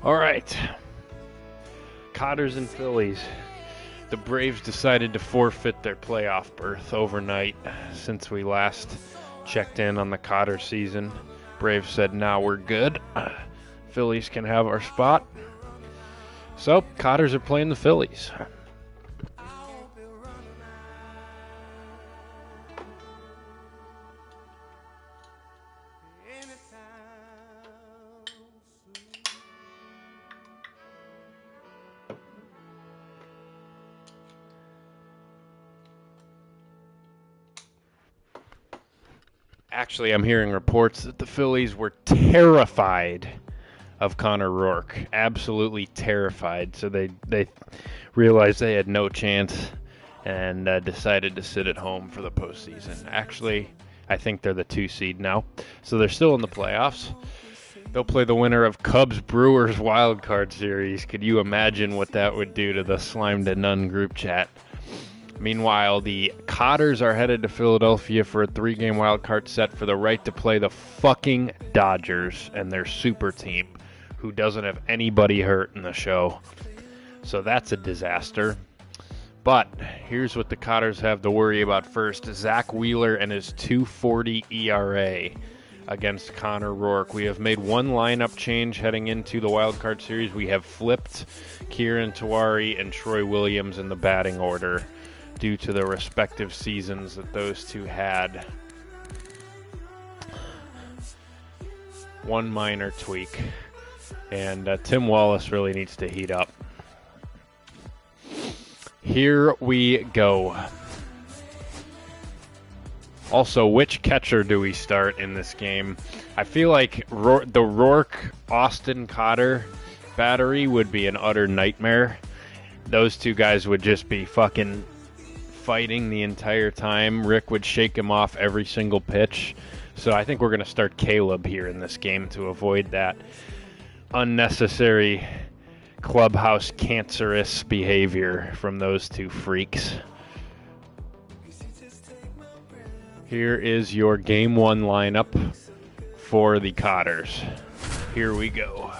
All right, Cotters and Phillies. The Braves decided to forfeit their playoff berth overnight since we last checked in on the Cotter season. Braves said, "Now we're good. Phillies can have our spot." So, Cotters are playing the Phillies. Actually, I'm hearing reports that the Phillies were terrified of Connor Rourke. Absolutely terrified. So they realized they had no chance and decided to sit at home for the postseason. Actually, I think they're the 2 seed now. So they're still in the playoffs. They'll play the winner of Cubs-Brewers wild card series. Could you imagine what that would do to the Slime to None group chat? Meanwhile, the Cotters are headed to Philadelphia for a 3-game wild card set for the right to play the fucking Dodgers and their super team, who doesn't have anybody hurt in the show. So that's a disaster. But here's what the Cotters have to worry about first. Zach Wheeler and his 2.40 ERA against Connor Rourke. We have made one lineup change heading into the wild card series. We have flipped Kieran Tawari and Troy Williams in the batting order due to the respective seasons that those two had. One minor tweak. And Tim Wallace really needs to heat up. Here we go. Also, which catcher do we start in this game? I feel like the Rourke-Austin Cotter battery would be an utter nightmare. Those two guys would just be fucking fighting the entire time. Rick would shake him off every single pitch. So I think we're going to start Caleb here in this game to avoid that unnecessary clubhouse cancerous behavior from those two freaks. Here is your game 1 lineup for the Cotters. Here we go.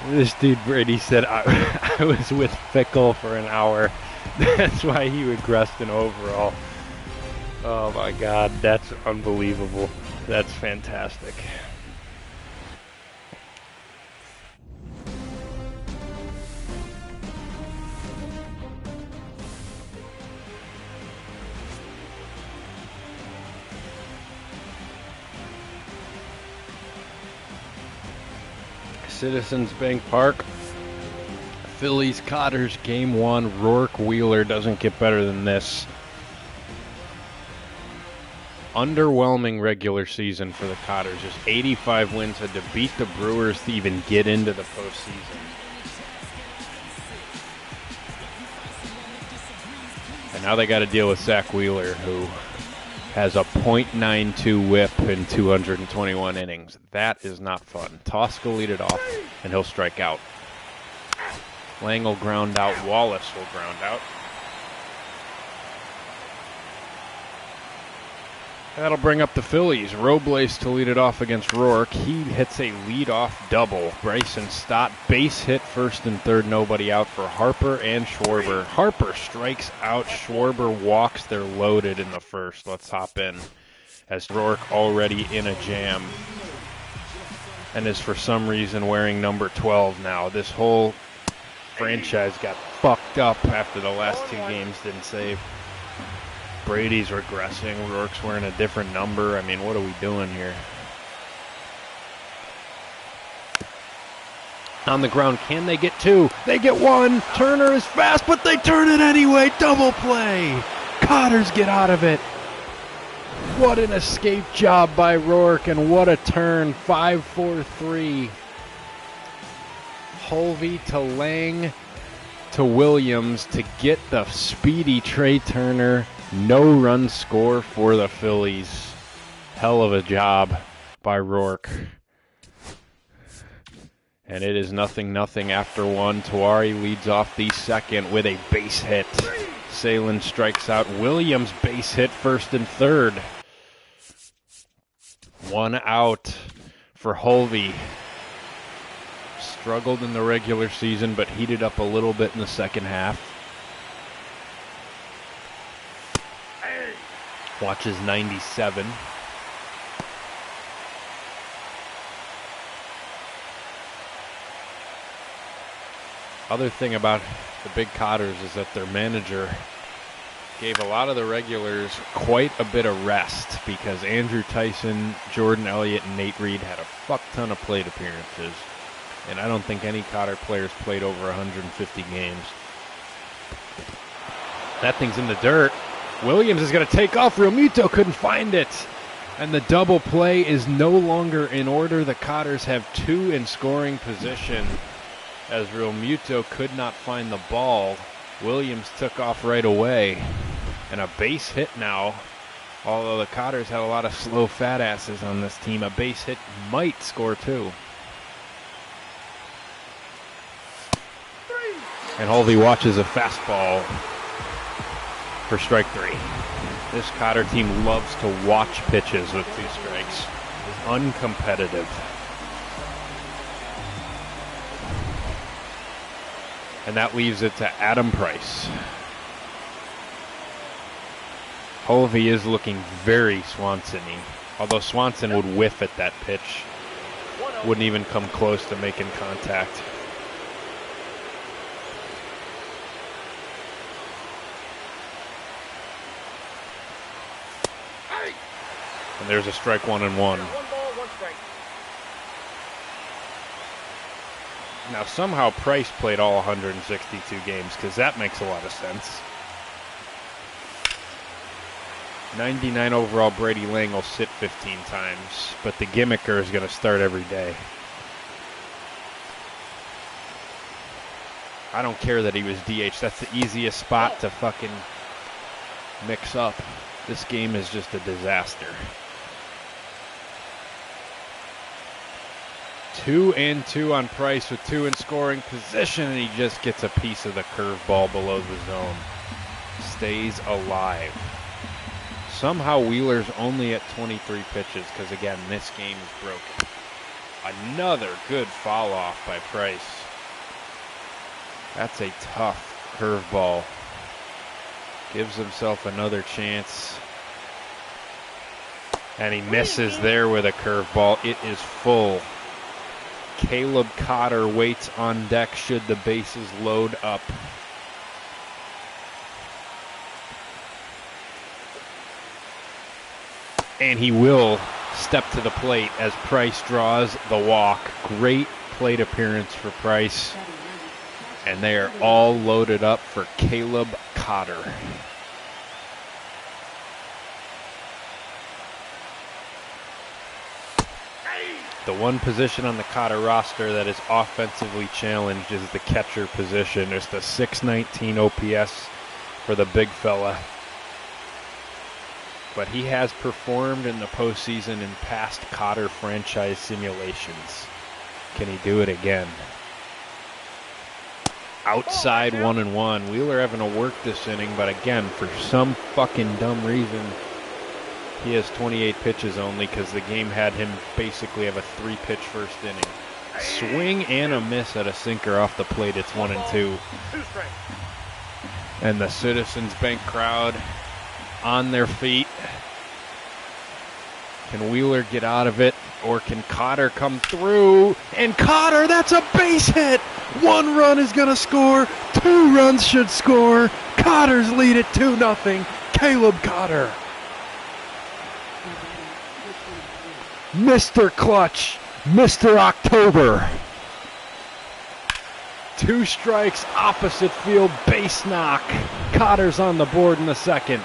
This dude Brady said, I was with Fickle for an hour. That's why he regressed an overall. Oh my God, that's unbelievable. That's fantastic. Citizens Bank Park. Phillies Cotters game 1. Rourke Wheeler doesn't get better than this. Underwhelming regular season for the Cotters. Just 85 wins, had to beat the Brewers to even get into the postseason. And now they got to deal with Zach Wheeler, who has a .92 whip in 221 innings. That is not fun. Tosk will lead it off, and he'll strike out. Lang will ground out. Wallace will ground out. That'll bring up the Phillies. Robles to lead it off against Rourke. He hits a leadoff double. Bryson Stott base hit first and third, nobody out for Harper and Schwarber. Harper strikes out. Schwarber walks. They're loaded in the first. Let's hop in as Rourke already in a jam and is for some reason wearing number 12 now. This whole franchise got fucked up after the last two games didn't save. Brady's regressing. Rourke's wearing a different number. I mean, what are we doing here? On the ground, can they get two? They get one. Turner is fast, but they turn it anyway. Double play. Cotters get out of it. What an escape job by Rourke, and what a turn. 5-4-3. Holvey to Lang to Williams to get the speedy Trey Turner. No run score for the Phillies. Hell of a job by Rourke. And it is 0-0 after one. Tawari leads off the second with a base hit. Salen strikes out. Williams base hit first and third. One out for Holvey. Struggled in the regular season, but heated up a little bit in the second half. Watches 97. Other thing about the big Cotters is that their manager gave a lot of the regulars quite a bit of rest because Andrew Tyson, Jordan Elliott, and Nate Reed had a fuck ton of plate appearances. And I don't think any Cotter players played over 150 games. That thing's in the dirt. Williams is going to take off. Realmuto couldn't find it. And the double play is no longer in order. The Cotters have two in scoring position as Realmuto could not find the ball. Williams took off right away. And a base hit now. Although the Cotters had a lot of slow fat asses on this team, a base hit might score two. And Holvey watches a fastball for strike three. This Cotter team loves to watch pitches with two strikes. It's uncompetitive. And that leaves it to Adam Price. Holvey is looking very Swanson-y. Although Swanson would whiff at that pitch. Wouldn't even come close to making contact. And there's a strike 1-1. Now somehow Price played all 162 games because that makes a lot of sense. 99 overall Brady Lang will sit 15 times, but the gimmicker is going to start every day. I don't care that he was DH. That's the easiest spot to fucking mix up. This game is just a disaster. 2-2 on Price with two in scoring position, and he just gets a piece of the curveball below the zone. Stays alive. Somehow Wheeler's only at 23 pitches because, again, this game is broken. Another good foul off by Price. That's a tough curveball. Gives himself another chance. And he misses there with a curveball. It is full. Caleb Cotter waits on deck should the bases load up. And he will step to the plate as Price draws the walk. Great plate appearance for Price. And they are all loaded up for Caleb Cotter. The one position on the Cotter roster that is offensively challenged is the catcher position. There's the .619 OPS for the big fella. But he has performed in the postseason in past Cotter franchise simulations. Can he do it again? Outside 1-1. Wheeler having to work this inning, but again, for some fucking dumb reason, He has 28 pitches only because the game had him basically have a 3-pitch first inning. Swing and a miss at a sinker off the plate. It's 1-2. And the Citizens Bank crowd on their feet. Can Wheeler get out of it, or can Cotter come through? And Cotter, that's a base hit! 1 run is going to score. 2 runs should score. Cotter's lead at 2-0. Caleb Cotter. Mr. Clutch. Mr. October. 2 strikes, opposite field, base knock. Cotter's on the board in the second.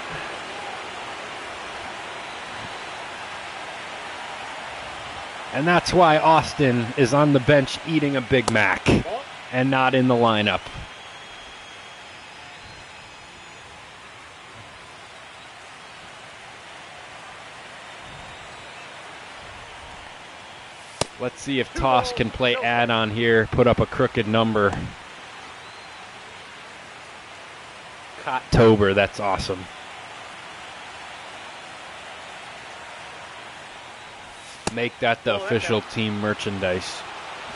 And that's why Austin is on the bench eating a Big Mac and not in the lineup. Let's see if Toss can play add-on here, put up a crooked number. October, that's awesome. Make that the official team merchandise.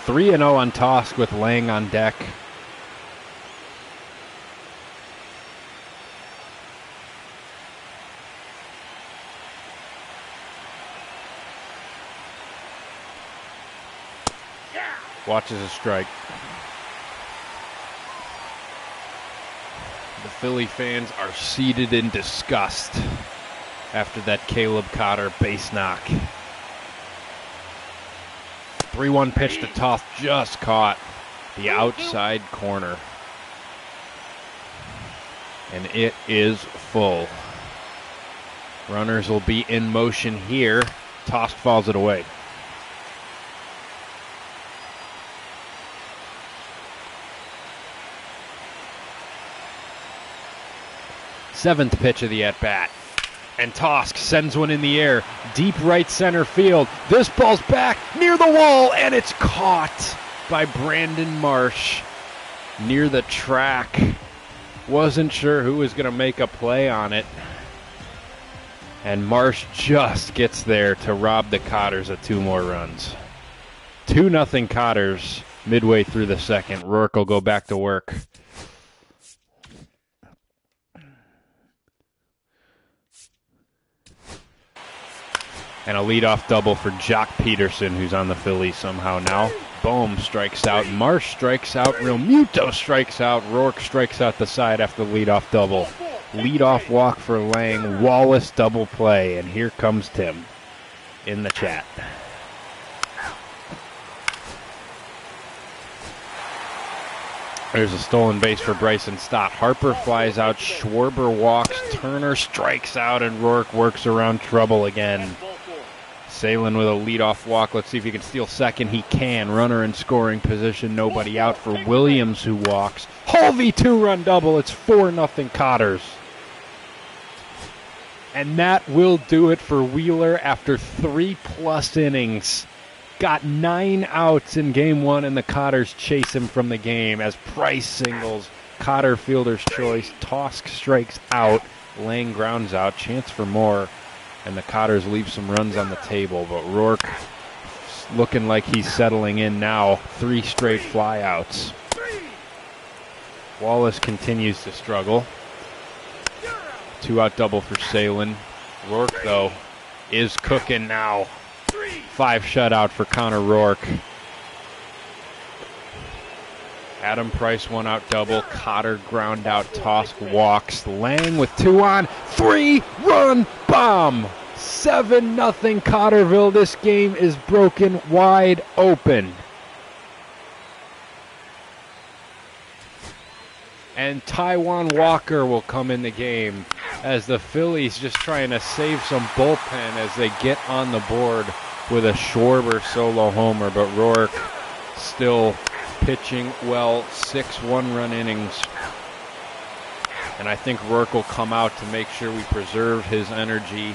3-0 on Tosk with Lang on deck. Watches a strike. The Philly fans are seated in disgust after that Caleb Cotter base knock. 3-1 pitch to Toth, just caught the outside corner. And it is full. Runners will be in motion here. Tosk fouls it away. Seventh pitch of the at-bat. And Tosk sends one in the air. Deep right center field. This ball's back near the wall, and it's caught by Brandon Marsh near the track. Wasn't sure who was going to make a play on it. And Marsh just gets there to rob the Cotters of 2 more runs. 2-0 Cotters midway through the second. Rourke will go back to work. And a leadoff double for Jock Peterson, who's on the Phillies somehow now. Bohm strikes out. Marsh strikes out. Realmuto strikes out. Rourke strikes out the side after the leadoff double. Leadoff walk for Lang. Wallace double play. And here comes Tim in the chat. There's a stolen base for Bryson Stott. Harper flies out. Schwarber walks. Turner strikes out. And Rourke works around trouble again. Salin with a leadoff walk. Let's see if he can steal second. He can. Runner in scoring position. Nobody out for Williams, who walks. Holvey 2-run double. It's 4-0 Cotters. And that will do it for Wheeler after 3+ innings. Got 9 outs in game 1, and the Cotters chase him from the game as Price singles. Cotter fielder's choice. Tosk strikes out. Lang grounds out. Chance for more. And the Cotters leave some runs on the table. But Rourke looking like he's settling in now. 3 straight flyouts. Wallace continues to struggle. 2-out double for Salin. Rourke, though, is cooking now. 5 shutout for Connor Rourke. Adam Price 1-out double. Cotter ground out. Tosk walks. Lang with 2 on. 3-run bomb. 7-0 Cotterville. This game is broken wide open. And Taiwan Walker will come in the game as the Phillies just trying to save some bullpen as they get on the board with a Schwarber solo homer. But Rourke still pitching well. 6 one-run innings. And I think Rourke will come out to make sure we preserve his energy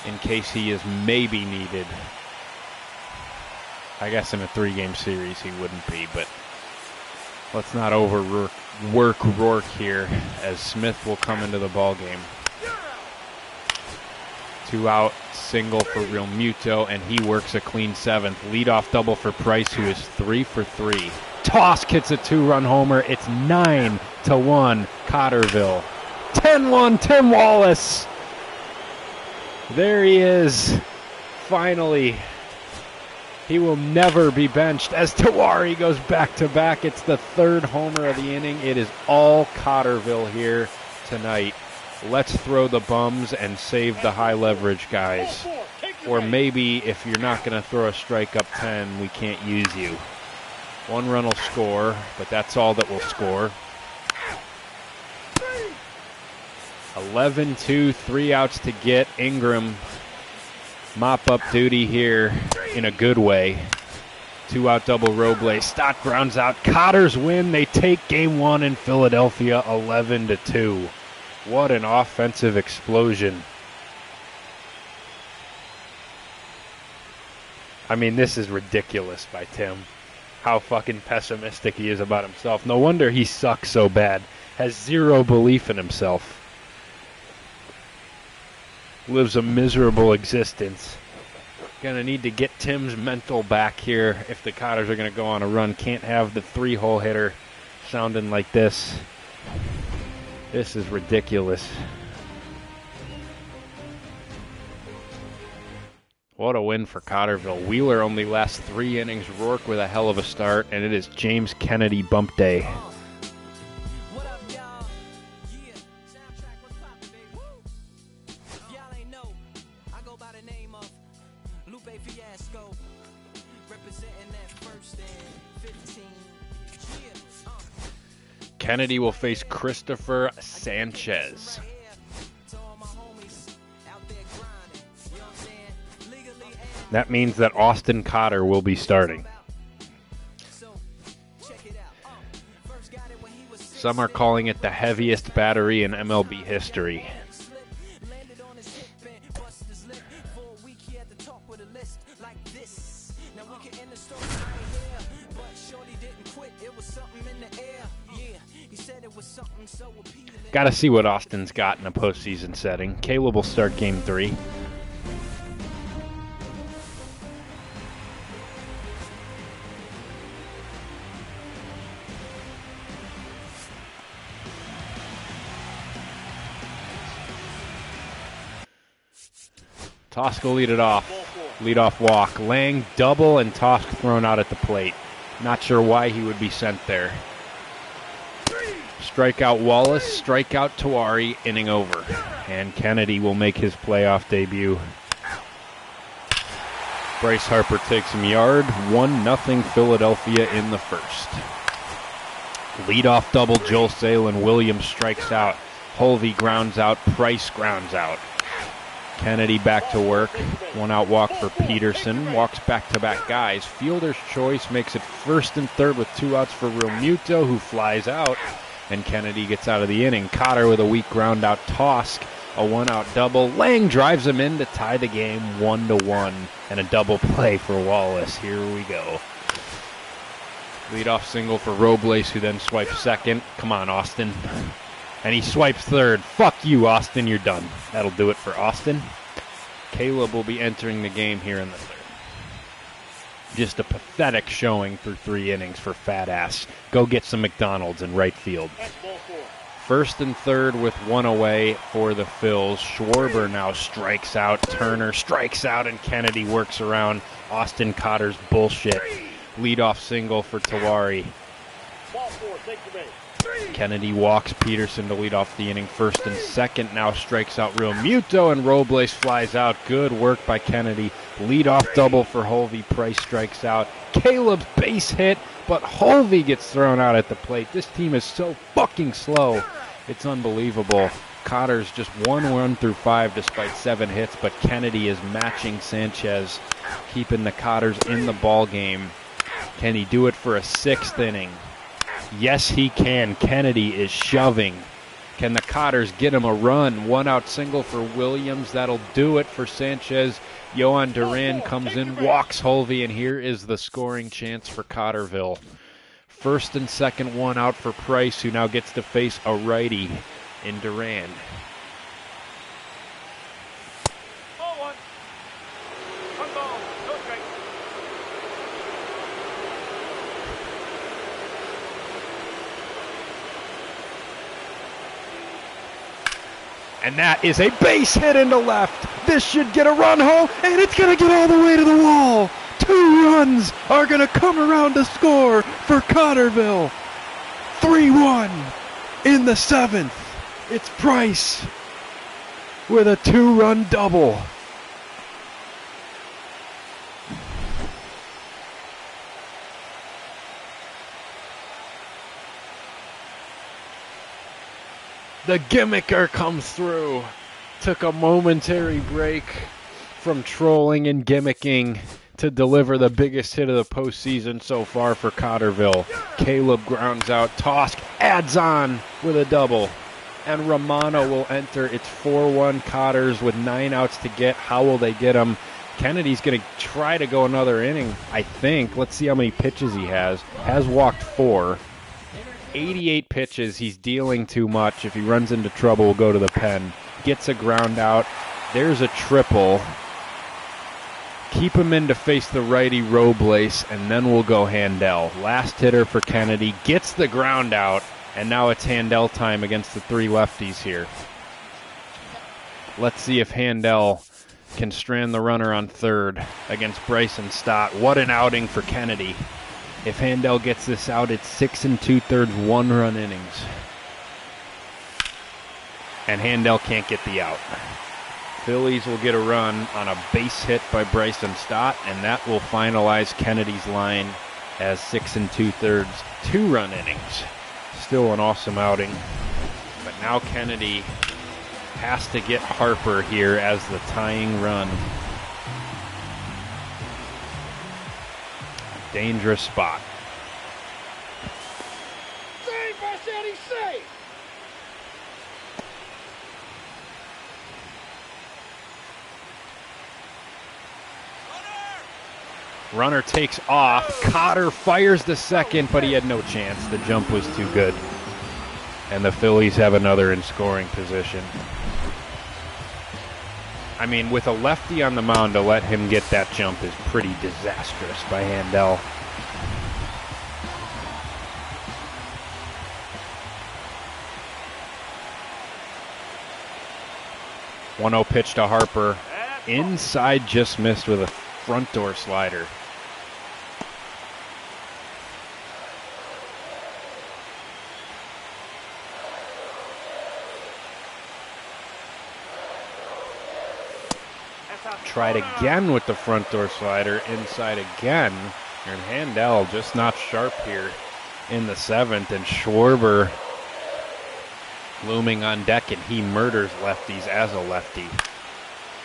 in case he is maybe needed. I guess in a 3-game series he wouldn't be, but let's not overwork Rourke here as Smith will come into the ball game. 2 out, single for Real Muto, and he works a clean 7th. Leadoff double for Price, who is 3 for 3. Tosk hits a 2-run homer. It's 9-1 Cotterville. 10-1 Tim Wallace. There he is. Finally. He will never be benched as Tawari goes back-to-back. It's the 3rd homer of the inning. It is all Cotterville here tonight. Let's throw the bums and save the high leverage guys. Or maybe if you're not going to throw a strike up 10, we can't use you. 1 run will score, but that's all that will score. 11-2, 3 outs to get. Ingram mop-up duty here in a good way. 2-out double Robles. Stott grounds out. Cotters win. They take game 1 in Philadelphia 11-2. What an offensive explosion. I mean, this is ridiculous by Tim. How fucking pessimistic he is about himself. No wonder he sucks so bad. Has 0 belief in himself. Lives a miserable existence. Gonna need to get Tim's mental back here if the Cotters are gonna go on a run. Can't have the 3-hole hitter sounding like this. This is ridiculous. What a win for Cotterville. Wheeler only lasts 3 innings. Rourke with a hell of a start, and it is James Kennedy bump day. Kennedy will face Christopher Sanchez. That means that Austin Cotter will be starting. Some are calling it the heaviest battery in MLB history. Got to see what Austin's got in a postseason setting. Caleb will start game 3. Tosk will lead it off. Lead-off walk. Lang double and Tosk thrown out at the plate. Not sure why he would be sent there. Strikeout Wallace, strikeout Tawari, inning over. And Kennedy will make his playoff debut. Bryce Harper takes him yard. 1-0 Philadelphia in the first. Leadoff double Joel Salin. Williams strikes out. Holvey grounds out. Price grounds out. Kennedy back to work. 1-out walk for Peterson. Walks back-to-back guys. Fielder's choice makes it 1st and 3rd with 2 outs for Real Muto, who flies out. And Kennedy gets out of the inning. Cotter with a weak ground out. Tosk, a 1-out double. Lang drives him in to tie the game 1-1. And a double play for Wallace. Here we go. Leadoff single for Robles, who then swipes 2nd. Come on, Austin. And he swipes 3rd. Fuck you, Austin. You're done. That'll do it for Austin. Caleb will be entering the game here in the 3rd. Just a pathetic showing through 3 innings for fat ass. Go get some McDonald's in right field. 1st and 3rd with 1 away for the Phils. Schwarber now strikes out. Turner strikes out, and Kennedy works around Austin Cotter's bullshit. Leadoff single for Tawari. Kennedy walks Peterson to lead off the inning. 1st and 2nd, now strikes out Real Muto, and Robles flies out. Good work by Kennedy. Leadoff double for Holvey. Price strikes out. Caleb's base hit, but Holvey gets thrown out at the plate. This team is so fucking slow. It's unbelievable. Cotter's just 1 run through 5 despite 7 hits, but Kennedy is matching Sanchez, keeping the Cotters in the ball game. Can he do it for a 6th inning? Yes, he can. Kennedy is shoving. Can the Cotters get him a run? 1-out single for Williams. That'll do it for Sanchez. Yohan Duran comes in, walks Holvey, and here is the scoring chance for Cotterville. 1st and 2nd, 1 out for Price, who now gets to face a righty in Duran. And that is a base hit into left. This should get a run home, and it's going to get all the way to the wall. 2 runs are going to come around to score for Cotterville. 3-1 in the 7th. It's Price with a 2-run double. The gimmicker comes through. Took a momentary break from trolling and gimmicking to deliver the biggest hit of the postseason so far for Cotterville. Caleb grounds out. Tosk adds on with a double. And Romano will enter. It's 4-1 Cotters with 9 outs to get. How will they get him? Kennedy's going to try to go another inning, I think. Let's see how many pitches he has. Has walked 4. 88 pitches. He's dealing too much. If he runs into trouble, we'll go to the pen. Gets a ground out. There's a triple. Keep him in to face the righty Robles, and then we'll go Handel. Last hitter for Kennedy. Gets the ground out, and now it's Handel time against the 3 lefties here. Let's see if Handel can strand the runner on third against Bryson Stott. What an outing for Kennedy. If Handel gets this out, it's 6 2/3 1-run innings. And Handel can't get the out. Phillies will get a run on a base hit by Bryson Stott, and that will finalize Kennedy's line as 6 2/3 2-run innings. Still an awesome outing. But now Kennedy has to get Harper here as the tying run. Dangerous spot. Save, Marchetti, save! Runner takes off. Cotter fires the second, but he had no chance. The jump was too good. And the Phillies have another in scoring position. I mean, with a lefty on the mound, to let him get that jump is pretty disastrous by Handel. One-0 pitch to Harper. Inside, just missed with a front door slider. Tried again with the front door slider, inside again. And Handel just not sharp here in the 7th. And Schwarber looming on deck, and he murders lefties as a lefty.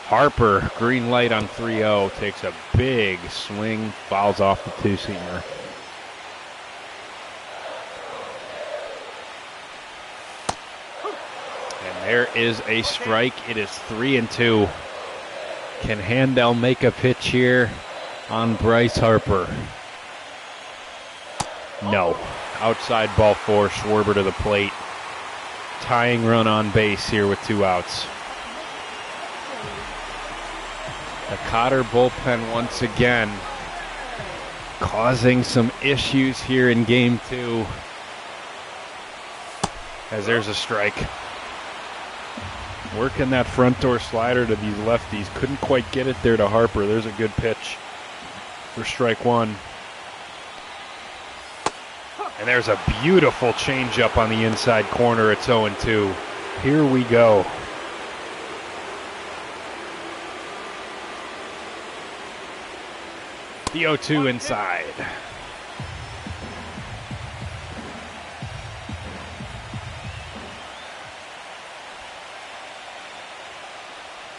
Harper, green light on 3-0, takes a big swing, fouls off the 2-seamer. And there is a strike. It is 3-2. Can Handel make a pitch here on Bryce Harper? No. Outside ball 4, Schwarber to the plate. Tying run on base here with 2 outs. The Cotter bullpen once again causing some issues here in game 2. As there's a strike. Working that front door slider to these lefties. Couldn't quite get it there to Harper. There's a good pitch for strike 1. And there's a beautiful changeup on the inside corner. It's 0-2. Here we go. The 0-2 inside.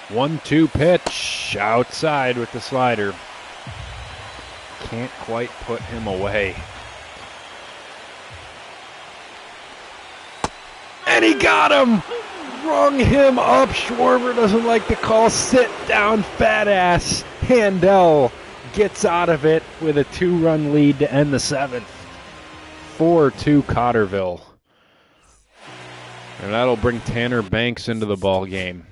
One-two pitch outside with the slider. Can't quite put him away. And he got him! Rung him up. Schwarber doesn't like the call. Sit down, fat ass. Handel gets out of it with a 2-run lead to end the 7th. 4-2 Cotterville. And that'll bring Tanner Banks into the ball game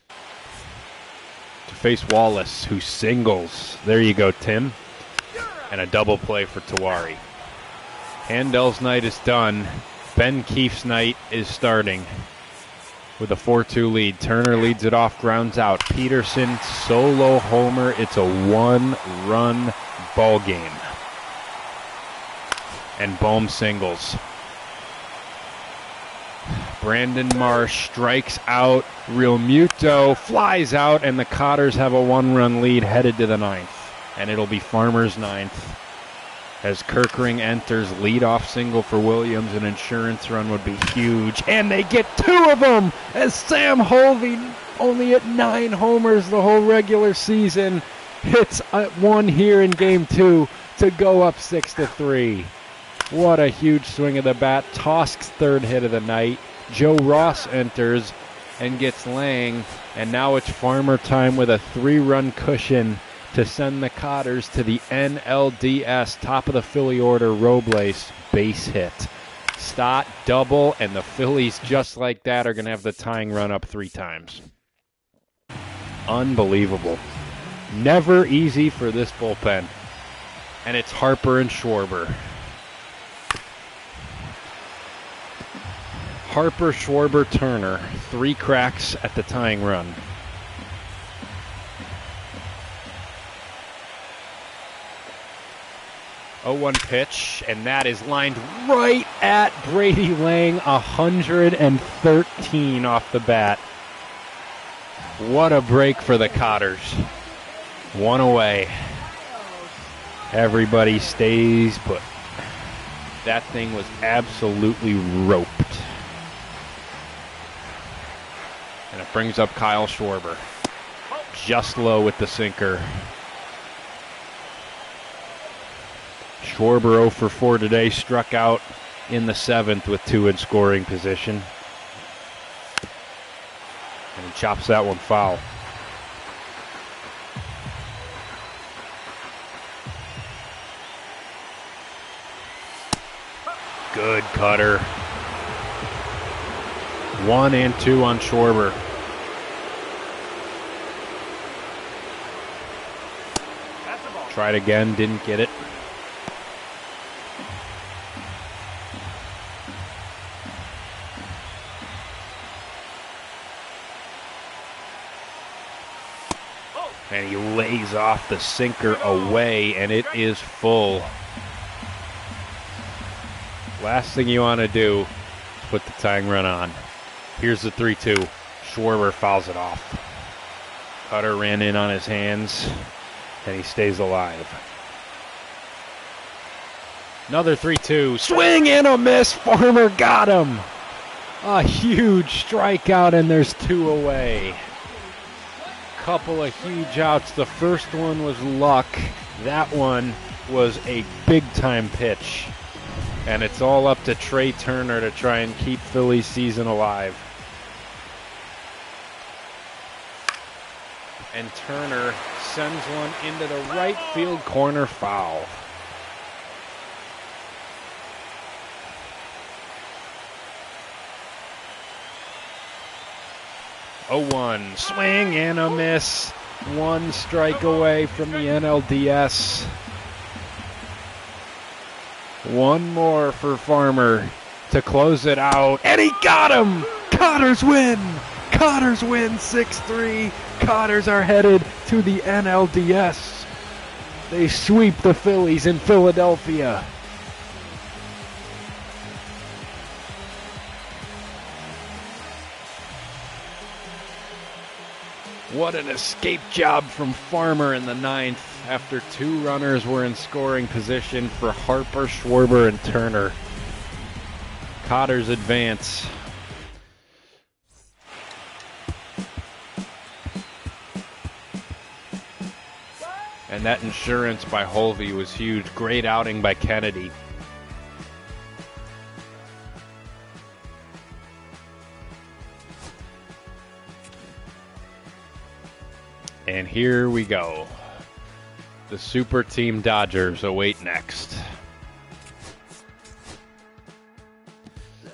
to face Wallace, who singles. There you go, Tim. And a double play for Tawari. Handel's night is done. Ben Keefe's night is starting. with a 4-2 lead. Turner leads it off, grounds out. Peterson, solo homer. It's a one-run ball game. And Bohm singles. Brandon Marsh strikes out. Real Muto flies out, and the Cotters have a one-run lead headed to the ninth. And it'll be Farmer's ninth. As Kirkring enters, leadoff single for Williams, an insurance run would be huge. And they get two of them as Sam Holvey, only at 9 homers the whole regular season, hits one here in game 2 to go up 6-3. What a huge swing of the bat. Tosk's third hit of the night. Joe Ross enters and gets Lang. And now it's Farmer time with a 3-run cushion to send the Cotters to the NLDS. Top of the Philly order, Robles, base hit. Stott, double, and the Phillies, just like that, are going to have the tying run up 3 times. Unbelievable. Never easy for this bullpen. And it's Harper and Schwarber. Harper, Schwarber, Turner, 3 cracks at the tying run. Oh, 1 pitch, and that is lined right at Brady Lang, 113 off the bat. What a break for the Cotters. 1 away. Everybody stays put. That thing was absolutely roped. And it brings up Kyle Schwarber. Just low with the sinker. Schwarber 0 for 4 today, struck out in the 7th with 2 in scoring position. And he chops that one foul. Good cutter. 1 and 2 on Schwarber. Tried again, didn't get it. And he lays off the sinker away, and it is full. Last thing you want to do is put the tying run on. Here's the 3-2. Schwarber fouls it off. Cotter ran in on his hands, and he stays alive. Another 3-2. Swing and a miss. Farmer got him. A huge strikeout, and there's 2 away. Couple of huge outs. The first one was luck. That one was a big-time pitch. And it's all up to Trey Turner to try and keep Philly's season alive. And Turner sends one into the right field corner, foul. Oh, 1 swing and a miss. 1 strike away from the NLDS. 1 more for Farmer to close it out, and he got him! Cotters win! Cotters win 6-3. Cotters are headed to the NLDS. They sweep the Phillies in Philadelphia. What an escape job from Farmer in the 9th after 2 runners were in scoring position for Harper, Schwarber, and Turner. Cotters advance. And that insurance by Holvey was huge. Great outing by Kennedy. And here we go. The super team Dodgers await next.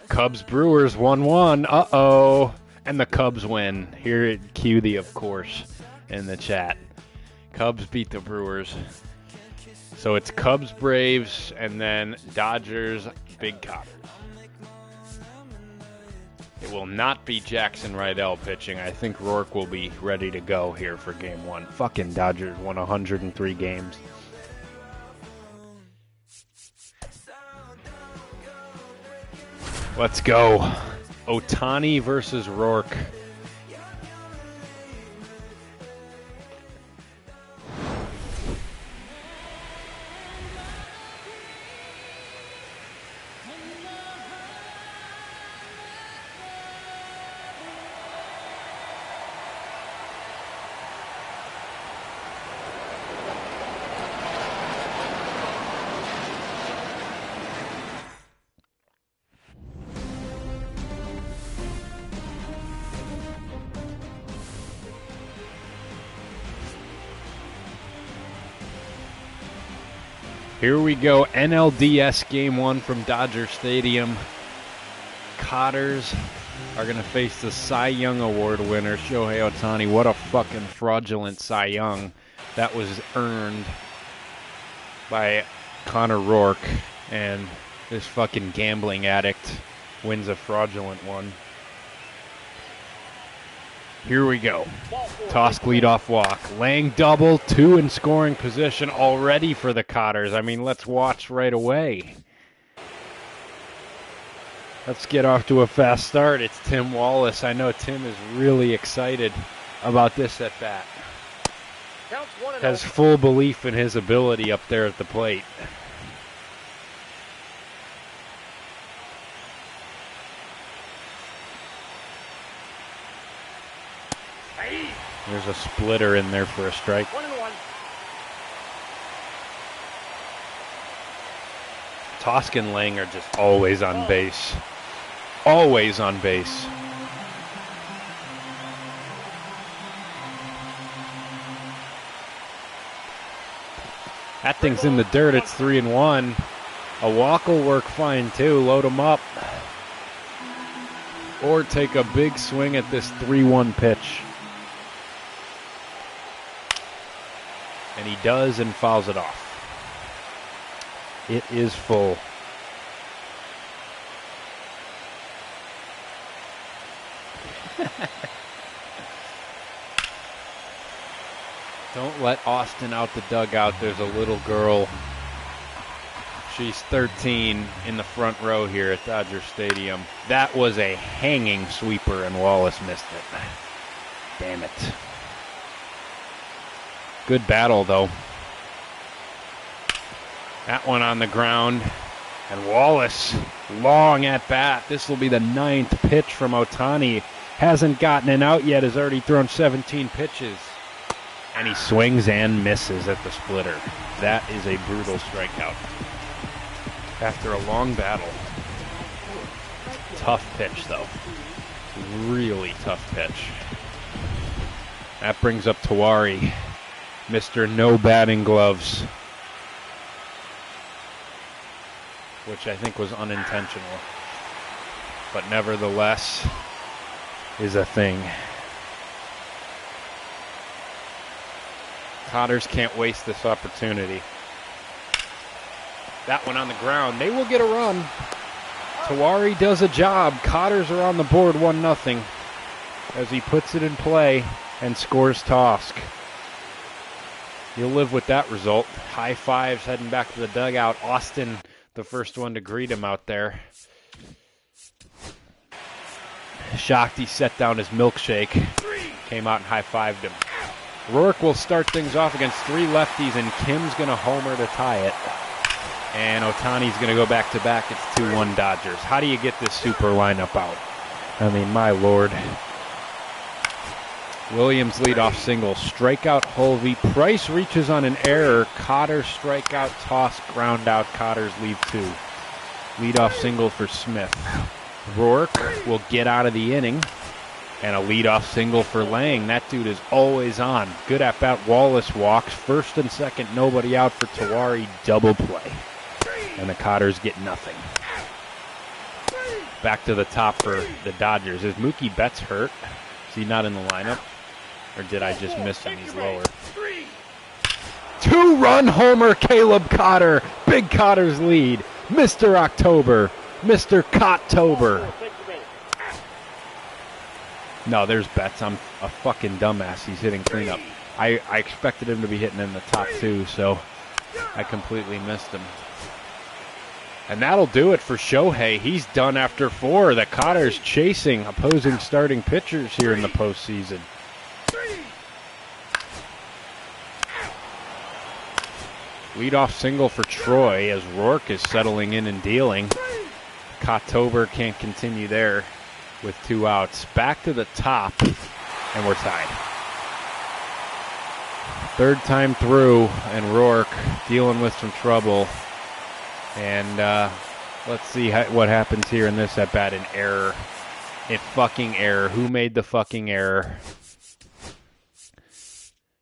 Cubs Brewers 1-1. Uh-oh. And the Cubs win. Here at cue the of course in the chat. Cubs beat the Brewers. So it's Cubs Braves and then Dodgers Big Cotter. It will not be Jackson Rydell pitching. I think Rourke will be ready to go here for game one. Fucking Dodgers won 103 games. Let's go. Ohtani versus Rourke. Here we go, NLDS Game 1 from Dodger Stadium. Cotters are going to face the Cy Young Award winner, Shohei Ohtani. What a fucking fraudulent Cy Young. That was earned by Connor Rourke, and this fucking gambling addict wins a fraudulent one. Here we go. Tosk leadoff walk. Lang double, 2 in scoring position already for the Cotters. I mean, let's watch right away. Let's get off to a fast start. It's Tim Wallace. I know Tim is really excited about this at bat. Has full belief in his ability up there at the plate. There's a splitter in there for a strike. 1-1. Tosk and Lang are just always on base. Always on base. That thing's in the dirt. It's 3-1. A walk will work fine too. Load him up. Or take a big swing at this 3-1 pitch. And he does and fouls it off. It is full. Don't let Austin out the dugout. There's a little girl. She's 13 in the front row here at Dodger Stadium. That was a hanging sweeper and Wallace missed it. Damn it. Good battle, though. That one on the ground. And Wallace, long at bat. This will be the 9th pitch from Ohtani. Hasn't gotten an out yet, has already thrown 17 pitches. And he swings and misses at the splitter. That is a brutal strikeout. After a long battle. Tough pitch, though. Really tough pitch. That brings up Tawari. Mr. No Batting Gloves, which I think was unintentional, but nevertheless is a thing. Cotters can't waste this opportunity. That one on the ground. They will get a run. Tawari does a job. Cotters are on the board 1-0 as he puts it in play and scores Tosk. You'll live with that result. High fives heading back to the dugout. Austin, the first one to greet him out there. Shocked he set down his milkshake. Came out and high-fived him. Rourke will start things off against 3 lefties, and Kim's going to homer to tie it. And Ohtani's going to go back-to-back. It's 2-1 Dodgers. How do you get this super lineup out? I mean, my lord. Williams leadoff single, strikeout Holvey. Price reaches on an error. Cotter strikeout, toss, ground out. Cotters leave 2. Leadoff single for Smith. Rourke will get out of the inning. And a leadoff single for Lang. That dude is always on. Good at bat. Wallace walks. First and second, nobody out for Tawari. Double play. And the Cotters get nothing. Back to the top for the Dodgers. Is Mookie Betts hurt? Is he not in the lineup? Or did I just miss him? He's lower. 2-run homer, Caleb Cotter. Big Cotter's lead. Mr. October. Mr. Cottober. No, there's Betts. I'm a fucking dumbass. He's hitting cleanup. I expected him to be hitting in the top two, so I completely missed him. And that'll do it for Shohei. He's done after 4. The Cotter's chasing opposing starting pitchers here in the postseason. Leadoff single for Troy as Rourke is settling in and dealing. Cotter can't continue there with 2 outs. Back to the top, and we're tied. 3rd time through, and Rourke dealing with some trouble. And let's see what happens here in this at-bat. An error. A fucking error. Who made the fucking error?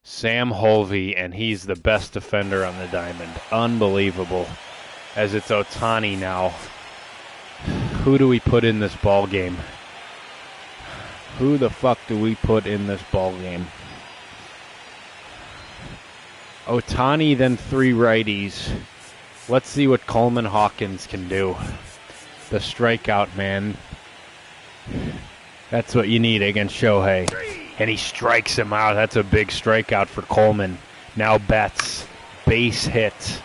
Sam Holvey, and he's the best defender on the diamond. Unbelievable. As it's Ohtani now. Who do we put in this ball game? Who the fuck do we put in this ball game? Ohtani, then 3 righties. Let's see what Coleman Hawkins can do. The strikeout, man. That's what you need against Shohei. And he strikes him out. That's a big strikeout for Coleman. Now Betts. Base hit.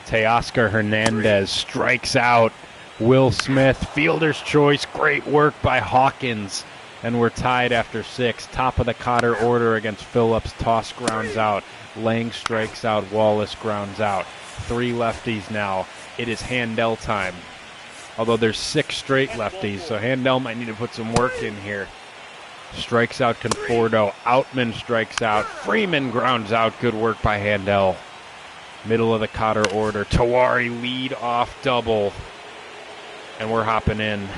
Teoscar Hernandez strikes out. Will Smith, fielder's choice. Great work by Hawkins. And we're tied after 6. Top of the Cotter order against Phillips. Toss grounds out. Lang strikes out. Wallace grounds out. 3 lefties now. It is Handel time. Although there's 6 straight lefties, so Handel might need to put some work in here. Strikes out Conforto. Outman strikes out. Freeman grounds out. Good work by Handel. Middle of the Cotter order. Tawari lead off double. And we're hopping in.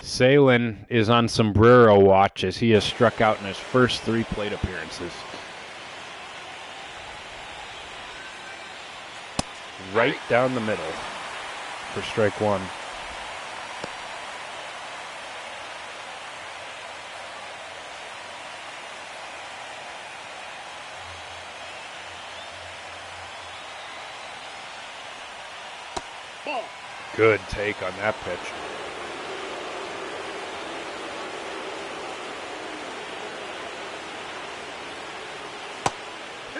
Salen is on sombrero watch as he has struck out in his first 3 plate appearances. Right down the middle for strike 1. Good take on that pitch.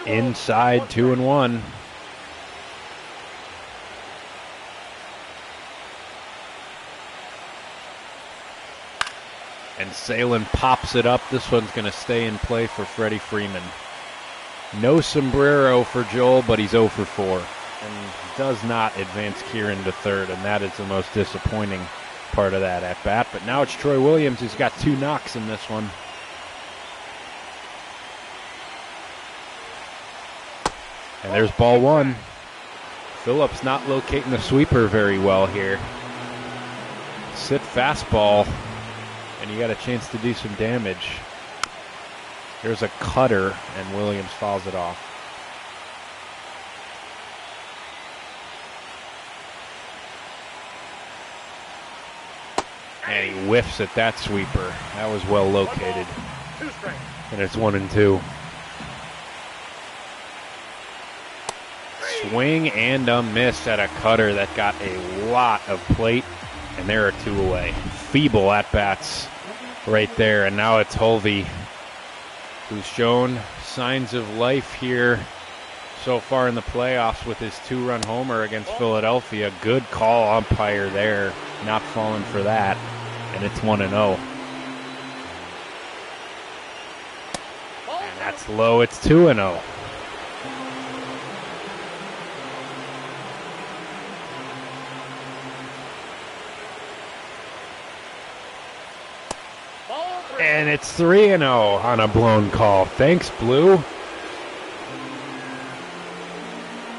Inside 2-1. And Salen pops it up. This one's going to stay in play for Freddie Freeman. No sombrero for Joel, but he's 0 for 4. And does not advance Kieran to 3rd, and that is the most disappointing part of that at-bat. But now it's Troy Williams who's got 2 knocks in this one. And there's ball 1. Phillips not locating the sweeper very well here. Sit fastball, and you got a chance to do some damage. There's a cutter, and Williams fouls it off. And he whiffs at that sweeper. That was well located. And it's 1-2. Swing and a miss at a cutter that got a lot of plate. And there are 2 away. Feeble at-bats right there. And now it's Holvey, who's shown signs of life here so far in the playoffs with his 2-run homer against Philadelphia. Good call, umpire there. Not falling for that. And it's 1-0. And that's low. It's 2-0. And it's 3-0 on a blown call. Thanks, Blue.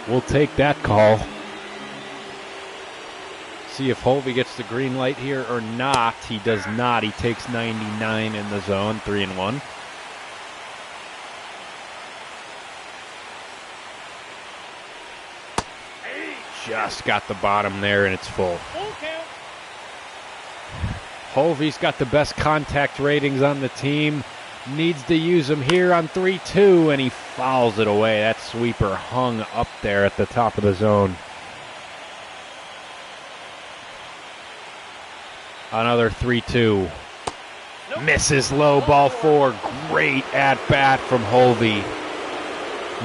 We'll take that call. See if Holvey gets the green light here or not. He does not. He takes 99 in the zone, 3-1. Just got the bottom there, and it's full. Holvey's got the best contact ratings on the team. Needs to use them here on 3-2, and he fouls it away. That sweeper hung up there at the top of the zone. Another 3-2. Misses low, ball 4. Great at bat from Hovey.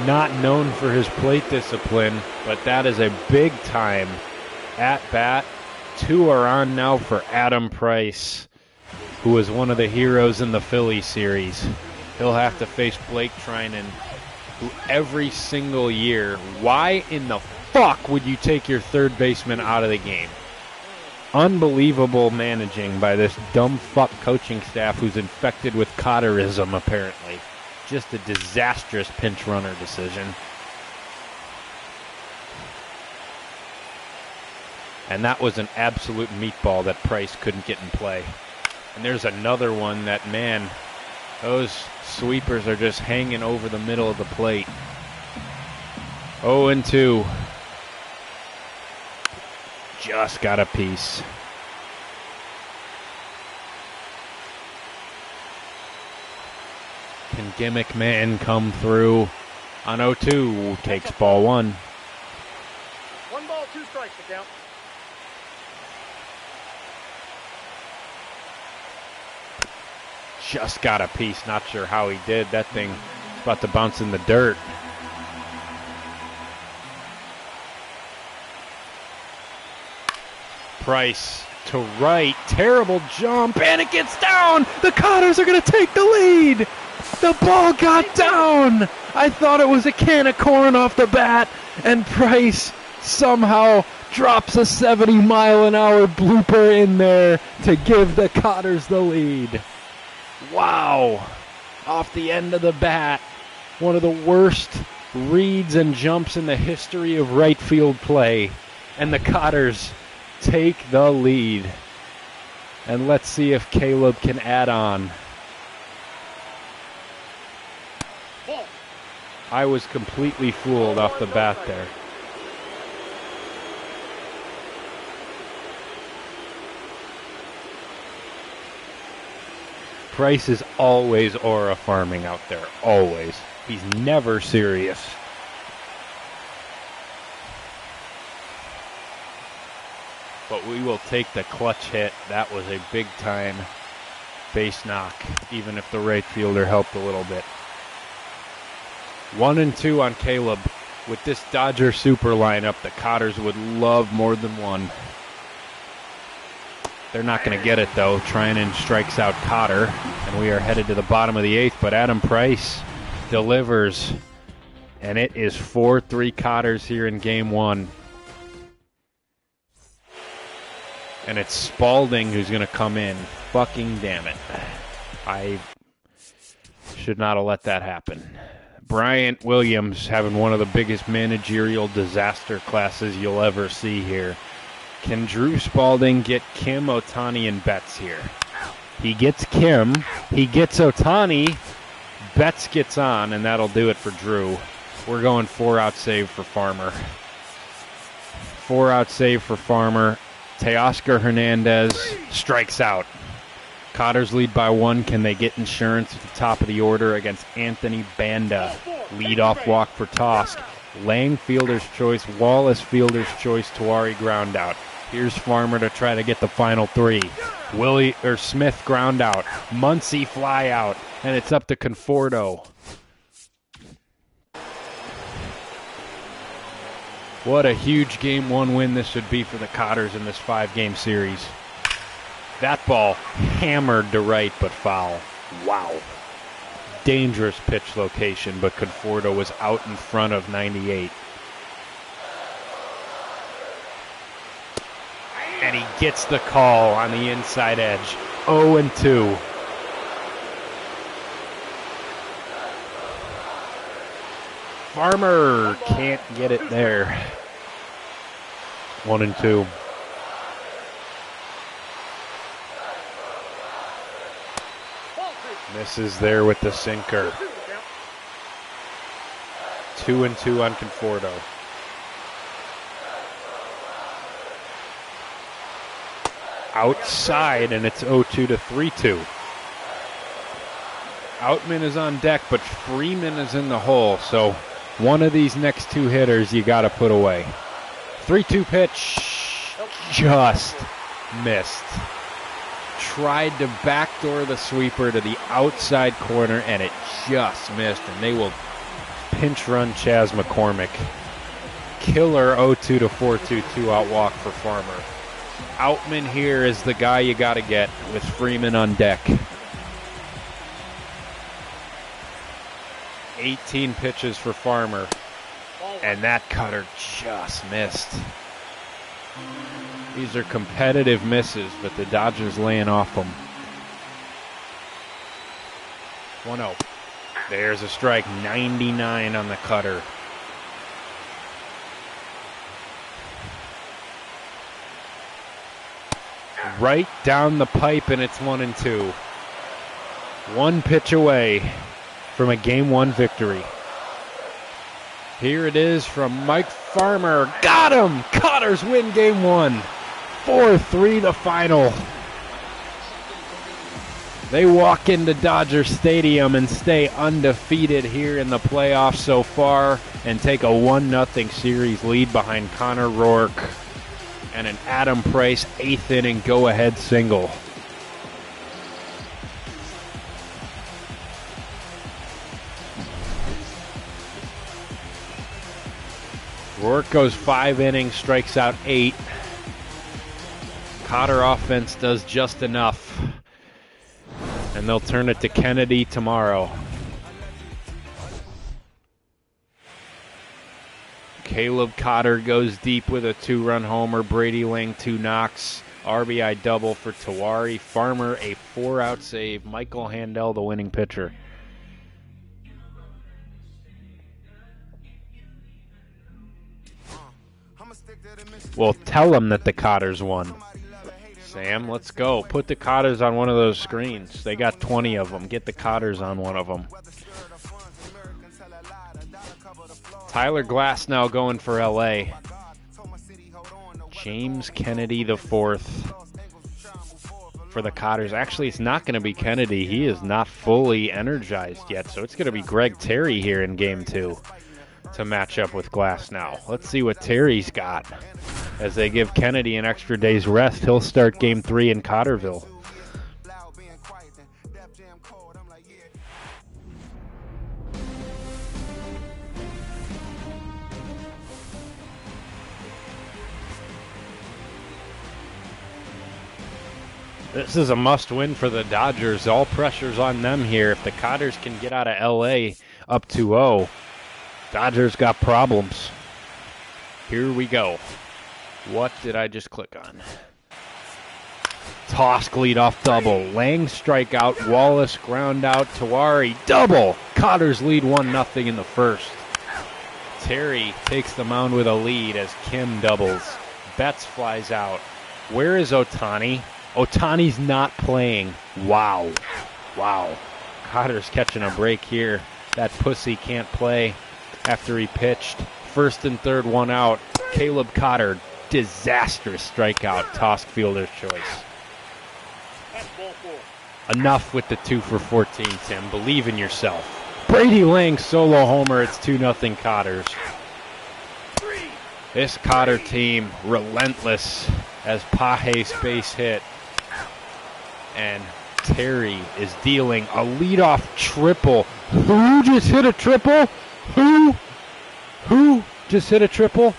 Not known for his plate discipline, but that is a big time at bat. 2 are on now for Adam Price, who is one of the heroes in the Philly series. He'll have to face Blake Trinan, who every single year, why in the fuck would you take your third baseman out of the game? Unbelievable managing by this dumb fuck coaching staff who's infected with Cotterism, apparently. Just a disastrous pinch runner decision. And that was an absolute meatball that Price couldn't get in play. And there's another one that, man, those sweepers are just hanging over the middle of the plate. 0-2. Just got a piece. Can Gimmick Man come through on 0-2? Takes ball 1. 1 ball, 2 strikes to count. Just got a piece. Not sure how he did. That thing is about to bounce in the dirt. Price to right. Terrible jump. And it gets down. The Cotters are going to take the lead. The ball got down. I thought it was a can of corn off the bat. And Price somehow drops a 70-mile-an-hour blooper in there to give the Cotters the lead. Wow. Off the end of the bat. One of the worst reads and jumps in the history of right field play. And the Cotters take the lead. And let's see if Caleb can add on. I was completely fooled off the bat there. Price is always aura farming out there. Always. He's never serious. But we will take the clutch hit. That was a big time base knock, even if the right fielder helped a little bit. 1-2 on Caleb. With this Dodger super lineup, the Cotters would love more than one. They're not going to get it, though. Trinan strikes out Cotter, and we are headed to the bottom of the 8th. But Adam Price delivers, and it is 4-3 Cotters here in Game 1. And it's Spalding who's going to come in. Fucking damn it. I should not have let that happen. Bryant Williams having one of the biggest managerial disaster classes you'll ever see here. Can Drew Spalding get Kim, Ohtani, and Betts here? He gets Kim. He gets Ohtani. Betts gets on, and that'll do it for Drew. We're going 4-out save for Farmer. 4-out save for Farmer. Teoscar Hernandez strikes out. Cotters lead by 1. Can they get insurance at the top of the order against Anthony Banda? Leadoff walk for Tosk. Lang fielder's choice. Wallace fielder's choice. Tawari ground out. Here's Farmer to try to get the final 3. Smith ground out. Muncy fly out. And it's up to Conforto. What a huge Game 1 win this would be for the Cotters in this 5-game series. That ball hammered to right, but foul. Wow. Dangerous pitch location, but Conforto was out in front of 98. And he gets the call on the inside edge. 0-2. Farmer can't get it there. 1-2. Misses there with the sinker. 2-2 on Conforto. Outside, and it's 0-2 to 3-2. Outman is on deck, but Freeman is in the hole, so one of these next 2 hitters you got to put away. 3-2 pitch, just missed. tried to backdoor the sweeper to the outside corner, and it just missed, and they will pinch run Chaz McCormick. Killer 0-2 to 4-2 two-out walk for Farmer. Outman here is the guy you got to get with Freeman on deck. 18 pitches for Farmer, and that cutter just missed. These are competitive misses, but the Dodgers laying off them. 1-0. There's a strike, 99 on the cutter. Right down the pipe, and it's 1-2. One pitch away from a Game 1 victory. Here it is from Mike Farmer. Got him! Cotters win Game 1. 4-3 the final. They walk into Dodger Stadium and stay undefeated here in the playoffs so far and take a 1-0 series lead behind Connor Rourke and an Adam Price 8th inning go-ahead single. Rourke goes 5 innings, strikes out 8. Cotter offense does just enough. And they'll turn it to Kennedy tomorrow. Caleb Cotter goes deep with a 2-run homer. Brady Lang 2 knocks. RBI double for Tawari. Farmer a 4-out save. Michael Handel the winning pitcher. Well, tell them that the Cotters won. Sam, let's go. Put the Cotters on one of those screens. They got 20 of them. Get the Cotters on one of them. Tyler Glass now going for LA. James Kennedy the 4th for the Cotters. Actually, it's not going to be Kennedy. He is not fully energized yet, so it's going to be Greg Terry here in Game 2 to match up with Glass now. Let's see what Terry's got. As they give Kennedy an extra day's rest, he'll start Game 3 in Cotterville. This is a must-win for the Dodgers. All pressure's on them here. If the Cotters can get out of L.A. up 2-0, Dodgers got problems. Here we go. What did I just click on? Tosk leadoff double. Lang strikeout. Wallace ground out. Tawari double. Cotters lead 1-0 in the first. Terry takes the mound with a lead as Kim doubles. Betts flies out. Where is Ohtani? Ohtani's not playing. Wow. Wow. Cotter's catching a break here. That pussy can't play after he pitched. First and third, 1 out. Caleb Cotter, disastrous strikeout. Tosk fielder's choice. Enough with the 2 for 14, Tim. Believe in yourself. Brady Lang solo homer. It's 2-0 Cotters. This Cotter team relentless as Page's base hit. And Terry is dealing a leadoff triple. Who just hit a triple? Who just hit a triple?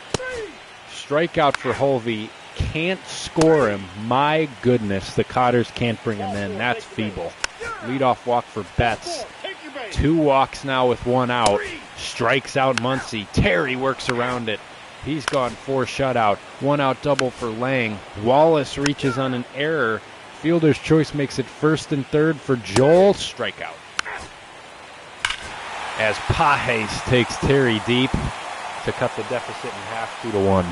Strikeout for Holvey. Can't score him. My goodness, the Cotters can't bring him in. That's feeble. Leadoff walk for Betts. 2 walks now with 1 out. Strikes out Muncy. Terry works around it. He's gone 4 shutout. 1 out double for Lang. Wallace reaches on an error. Fielder's choice makes it first and third for Joel. Strikeout. As Pages takes Terry deep to cut the deficit in half, 2-1.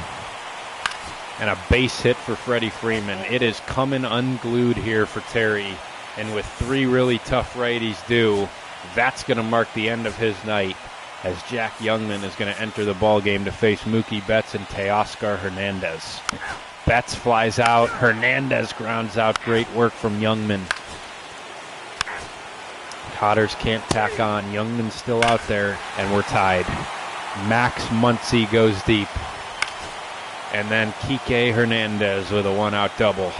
And a base hit for Freddie Freeman. It is coming unglued here for Terry. And with 3 really tough righties due, that's going to mark the end of his night, as Jack Youngman is going to enter the ballgame to face Mookie Betts and Teoscar Hernandez. Betts flies out. Hernandez grounds out. Great work from Youngman. Cotters can't tack on. Youngman's still out there, and we're tied. Max Muncy goes deep. And then Kike Hernandez with a 1 out double.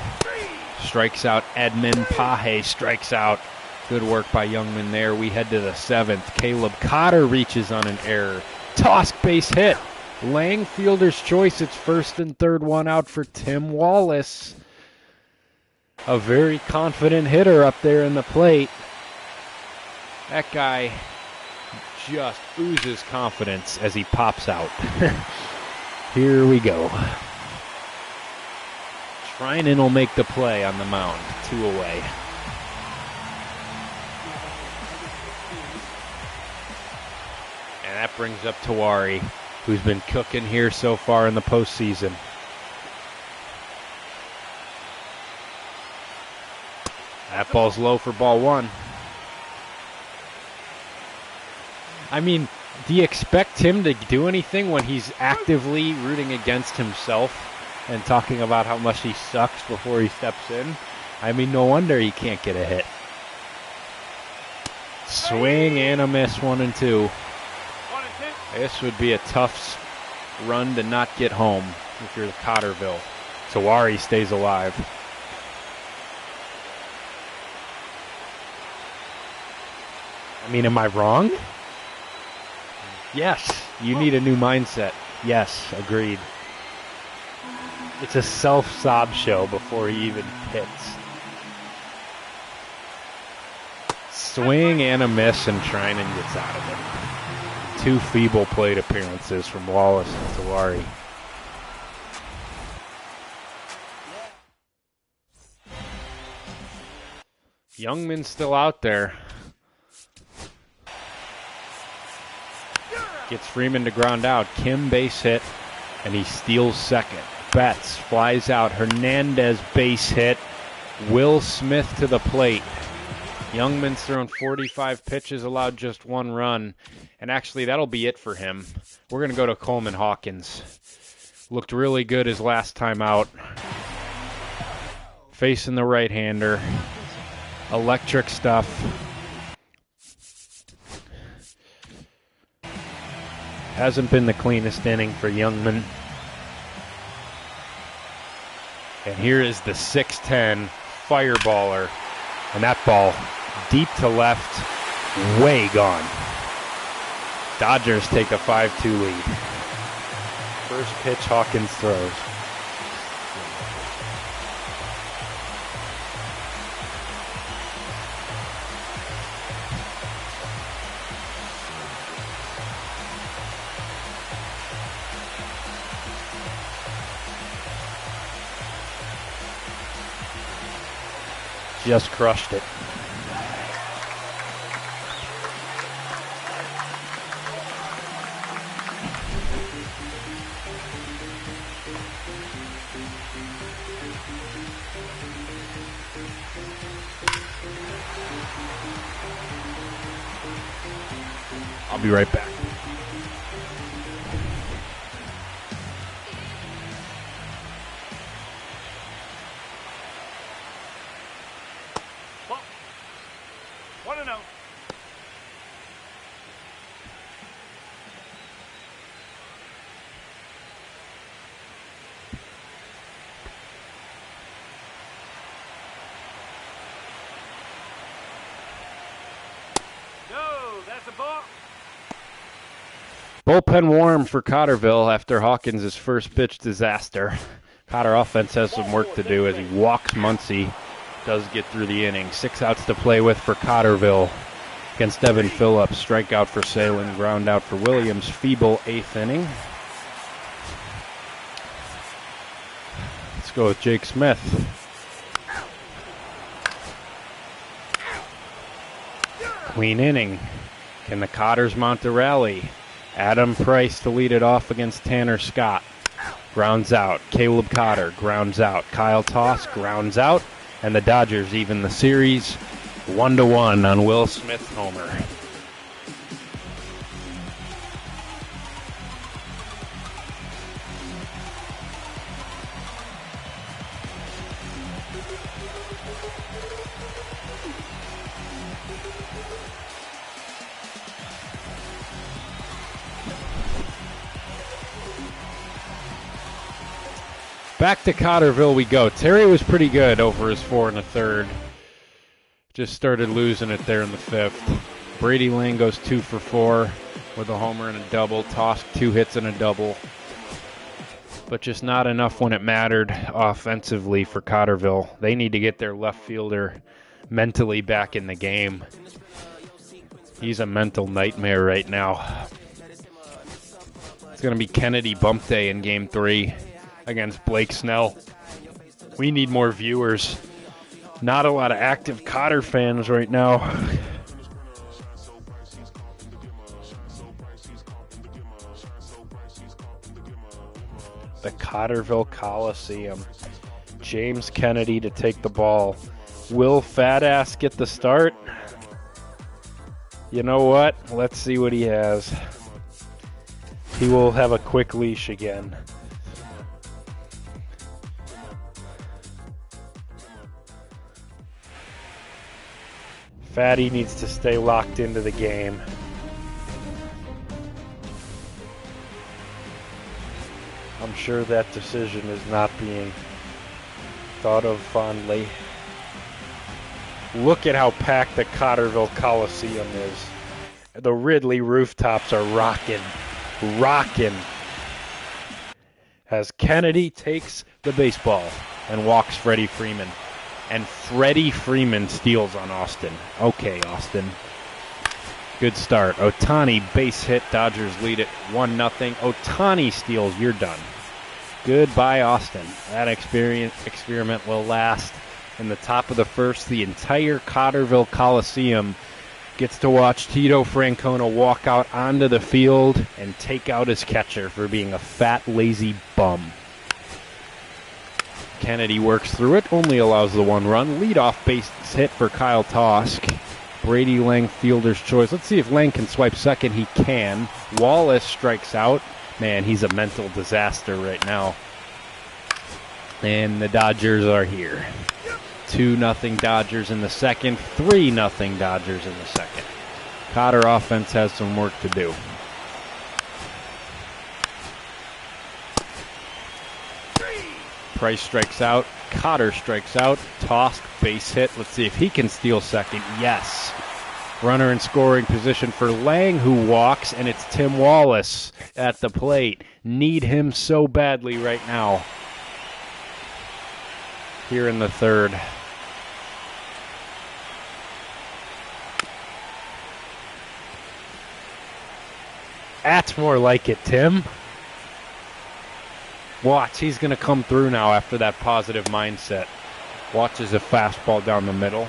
strikes out Edmund. Pahe strikes out. Good work by Youngman there. We head to the 7th. Caleb Cotter reaches on an error. Toss, base hit. Lang fielder's choice. It's first and third, one out for Tim Wallace. A very confident hitter up there in the plate. That guy just oozes confidence as he pops out. Here we go. Trinan will make the play on the mound. 2 away. And that brings up Tawari, who's been cooking here so far in the postseason. That ball's low for ball 1. I mean, do you expect him to do anything when he's actively rooting against himself and talking about how much he sucks before he steps in? I mean, no wonder he can't get a hit. Swing and a miss, 1 and 2. This would be a tough run to not get home if you're Cotterville. Tawari stays alive. I mean, am I wrong? Yes, you need a new mindset. Yes, agreed. It's a self-sob show before he even hits. Swing and a miss, and Trinan gets out of it. 2 feeble plate appearances from Wallace and Tawari. Youngman's still out there. Gets Freeman to ground out. Kim base hit, and he steals second. Betts flies out. Hernandez base hit. Will Smith to the plate. Youngman's thrown 45 pitches, allowed just 1 run. And actually, that'll be it for him. We're going to go to Coleman Hawkins. Looked really good his last time out. Facing the right-hander. Electric stuff. Hasn't been the cleanest inning for Youngman. And here is the 6'10 fireballer. And that ball deep to left, way gone. Dodgers take a 5-2 lead. First pitch Hawkins throws. Just crushed it. I'll be right back. Bullpen warm for Cotterville after Hawkins' first pitch disaster. Cotter offense has some work to do as he walks Muncie. Does get through the inning. 6 outs to play with for Cotterville against Evan Phillips. Strikeout for Salem, ground out for Williams. Feeble 8th inning. Let's go with Jake Smith. Clean inning. Can the Cotters mount a rally? Adam Price to lead it off against Tanner Scott. Grounds out. Caleb Cotter grounds out. Kyle Toss grounds out. And the Dodgers even the series 1-1 on Will Smith homer. Back to Cotterville we go. Terry was pretty good over his 4 1/3. Just started losing it there in the 5th. Brady Lane goes 2 for 4 with a homer and a double. Tosk 2 hits and a double. But just not enough when it mattered offensively for Cotterville. They need to get their left fielder mentally back in the game. He's a mental nightmare right now. It's going to be Kennedy bump day in Game 3 against Blake Snell. We need more viewers. Not a lot of active Cotter fans right now. The Cotterville Coliseum. James Kennedy to take the ball. Will Fatass get the start? You know what? Let's see what he has. He will have a quick leash again. Fatty needs to stay locked into the game. I'm sure that decision is not being thought of fondly. Look at how packed the Cotterville Coliseum is. The Ridley rooftops are rocking. As Kennedy takes the baseball and walks Freddie Freeman. And Freddie Freeman steals on Austin. Okay, Austin. Good start. Ohtani base hit. Dodgers lead it 1-0. Ohtani steals. You're done. Goodbye, Austin. That experiment will last. In the top of the 1st, the entire Cotterville Coliseum gets to watch Tito Francona walk out onto the field and take out his catcher for being a fat, lazy bum. Kennedy works through it, only allows the 1 run. Leadoff base hit for Kyle Tosk. Brady Lang, fielder's choice. Let's see if Lang can swipe second. He can. Wallace strikes out. Man, he's a mental disaster right now. And the Dodgers are here. 2-0 Dodgers in the 2nd. 3-0 Dodgers in the 2nd. Cotter offense has some work to do. Price strikes out. Cotter strikes out. Tosk base hit. Let's see if he can steal second. Yes. Runner in scoring position for Lang, who walks, and it's Tim Wallace at the plate. Need him so badly right now. Here in the 3rd. That's more like it, Tim. Watch, he's going to come through now after that positive mindset. Watches a fastball down the middle.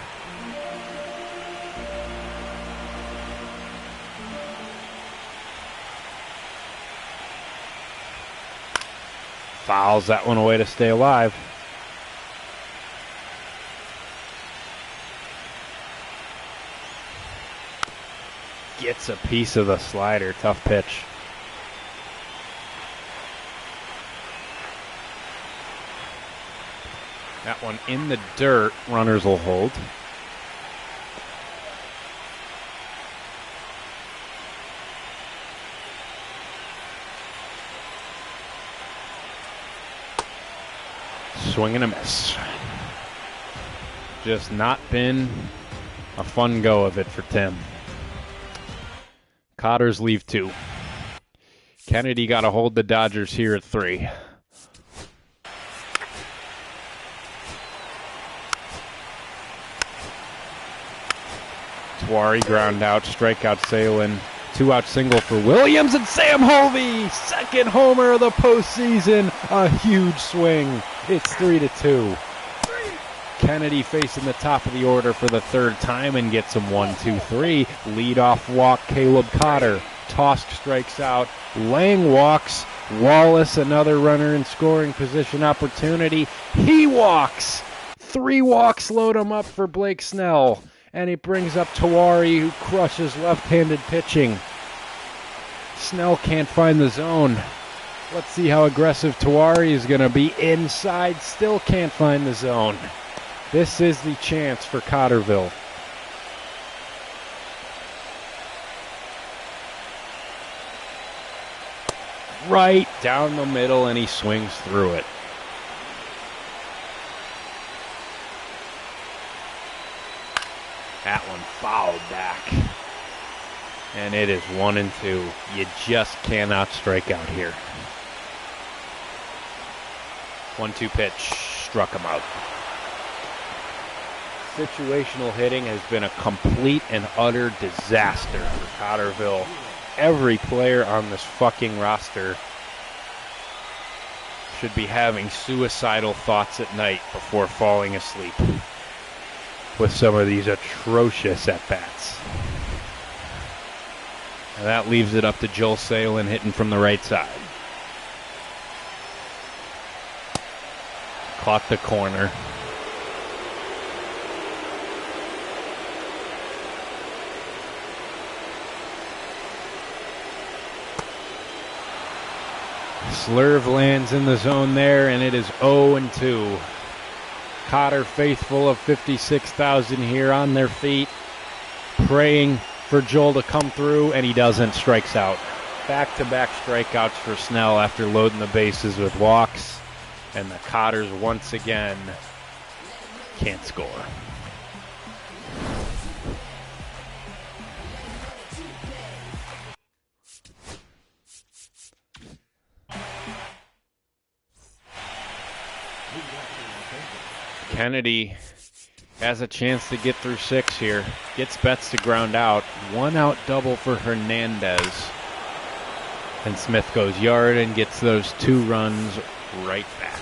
Fouls that one away to stay alive. Gets a piece of the slider. Tough pitch. That one in the dirt. Runners will hold. Swing and a miss. Just not been a fun go of it for Tim. Cotters leave 2. Kennedy got to hold the Dodgers here at 3. Tawari ground out, strikeout Salin. 2-out single for Williams and Sam Holvey. 2nd homer of the postseason. A huge swing. It's 3-2. Kennedy facing the top of the order for the 3rd time and gets him 1-2-3. Leadoff walk Caleb Cotter. Tosk strikes out. Lang walks. Wallace, another runner in scoring position opportunity. He walks. 3 walks load him up for Blake Snell. And it brings up Tawari, who crushes left-handed pitching. Snell can't find the zone. Let's see how aggressive Tawari is going to be. Inside, still can't find the zone. This is the chance for Cotterville. Right down the middle, and he swings through it. That one fouled back. And it is 1-2. You just cannot strike out here. 1-2 pitch, struck him out. Situational hitting has been a complete and utter disaster for Cotterville. Every player on this fucking roster should be having suicidal thoughts at night before falling asleep with some of these atrocious at-bats. And that leaves it up to Joel Salin hitting from the right side. Caught the corner. Slurve lands in the zone there, and it is 0-2. Cotter faithful of 56,000 here on their feet, praying for Joel to come through, and he doesn't. Strikes out. Back-to-back strikeouts for Snell after loading the bases with walks, and the Cotters once again can't score. Kennedy has a chance to get through 6 here. Gets Betts to ground out. 1-out double for Hernandez. And Smith goes yard and gets those 2 runs right back.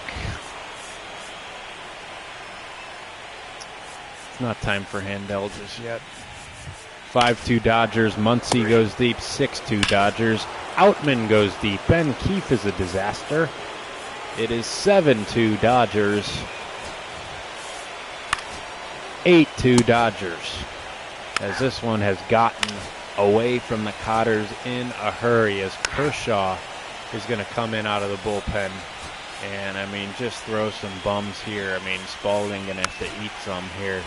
It's not time for Handel just yet. 5-2 Dodgers. Muncy goes deep. 6-2 Dodgers. Outman goes deep. Ben Keefe is a disaster. It is 7-2 Dodgers. 8-2 Dodgers, as this one has gotten away from the Cotters in a hurry, as Kershaw is going to come in out of the bullpen. And, I mean, just throw some bums here. I mean, Spalding going to have to eat some here.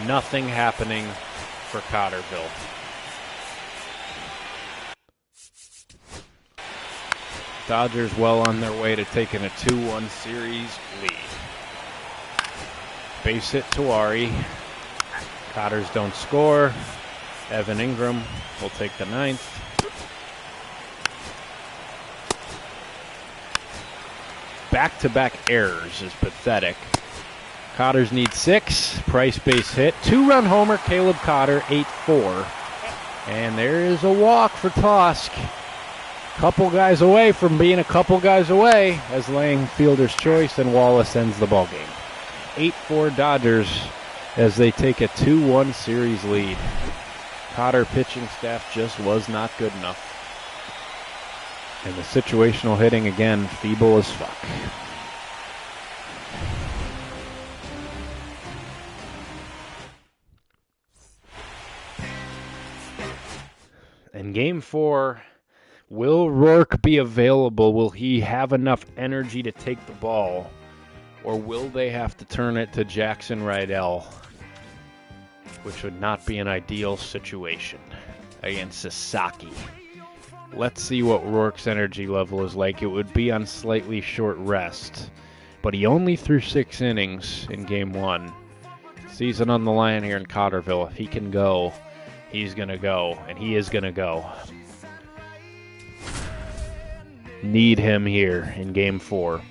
Nothing happening for Cotterville. Dodgers well on their way to taking a 2-1 series lead. Base hit Tawari. Cotters don't score. Evan Ingram will take the 9th. Back-to-back errors is pathetic. Cotters need 6. Price base hit. 2-run homer, Caleb Cotter, 8-4. And there is a walk for Tosk. Couple guys away from being a couple guys away as laying fielder's choice, and Wallace ends the ballgame. 8-4 Dodgers as they take a 2-1 series lead. Cotter pitching staff just was not good enough. And the situational hitting again, feeble as fuck. In Game 4, will Rourke be available? Will he have enough energy to take the ball? Or will they have to turn it to Jackson Rydell? Which would not be an ideal situation against Sasaki. Let's see what Rourke's energy level is like. It would be on slightly short rest. But he only threw 6 innings in Game 1. Season on the line here in Cotterville. If he can go, he's going to go. And he is going to go. Need him here in Game 4.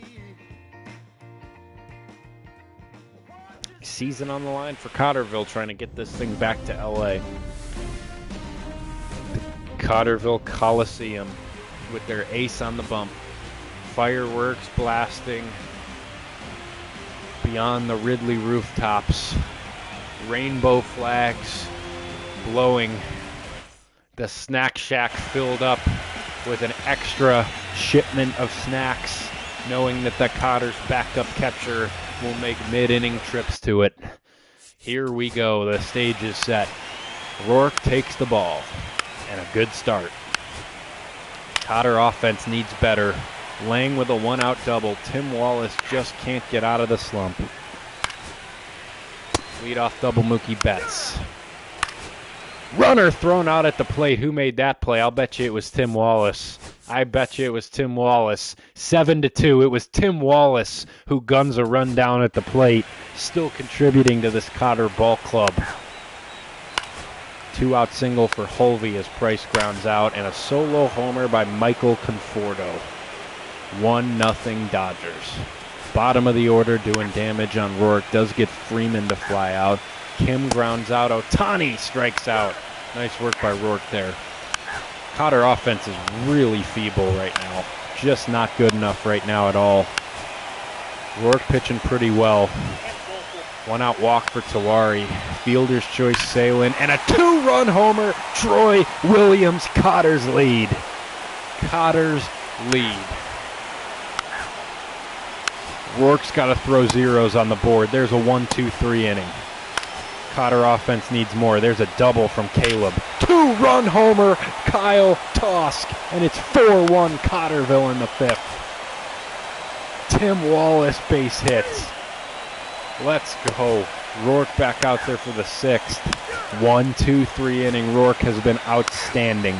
Season on the line for Cotterville, trying to get this thing back to LA. The Cotterville Coliseum with their ace on the bump. Fireworks blasting beyond the Ridley rooftops. Rainbow flags blowing. The snack shack filled up with an extra shipment of snacks, knowing that the Cotter's backup catcher will make mid-inning trips to it. Here we go. The stage is set. Rourke takes the ball, and a good start. Cotter offense needs better. Lang with a 1-out double. Tim Wallace just can't get out of the slump. Leadoff double, Mookie Betts. Runner thrown out at the plate. Who made that play? I'll bet you it was Tim Wallace. I bet you it was Tim Wallace. 7-2. It was Tim Wallace who guns a run down at the plate, still contributing to this Cotter ball club. 2-out single for Holvey as Price grounds out, and a solo homer by Michael Conforto. 1-0 Dodgers. Bottom of the order doing damage on Rourke. Does get Freeman to fly out. Kim grounds out. Ohtani strikes out. Nice work by Rourke there. Cotter offense is really feeble right now. Just not good enough right now at all. Rourke pitching pretty well. 1-out walk for Tawari. Fielder's choice Salin. And a 2-run homer. Troy Williams. Cotter's lead. Cotter's lead. Rourke's got to throw zeros on the board. There's a 1-2-3 inning. Cotter offense needs more. There's a double from Caleb. 2-run homer, Kyle Tosk. And it's 4-1 Cotterville in the 5th. Tim Wallace base hits. Let's go. Rourke back out there for the 6th. 1-2-3 inning. Rourke has been outstanding.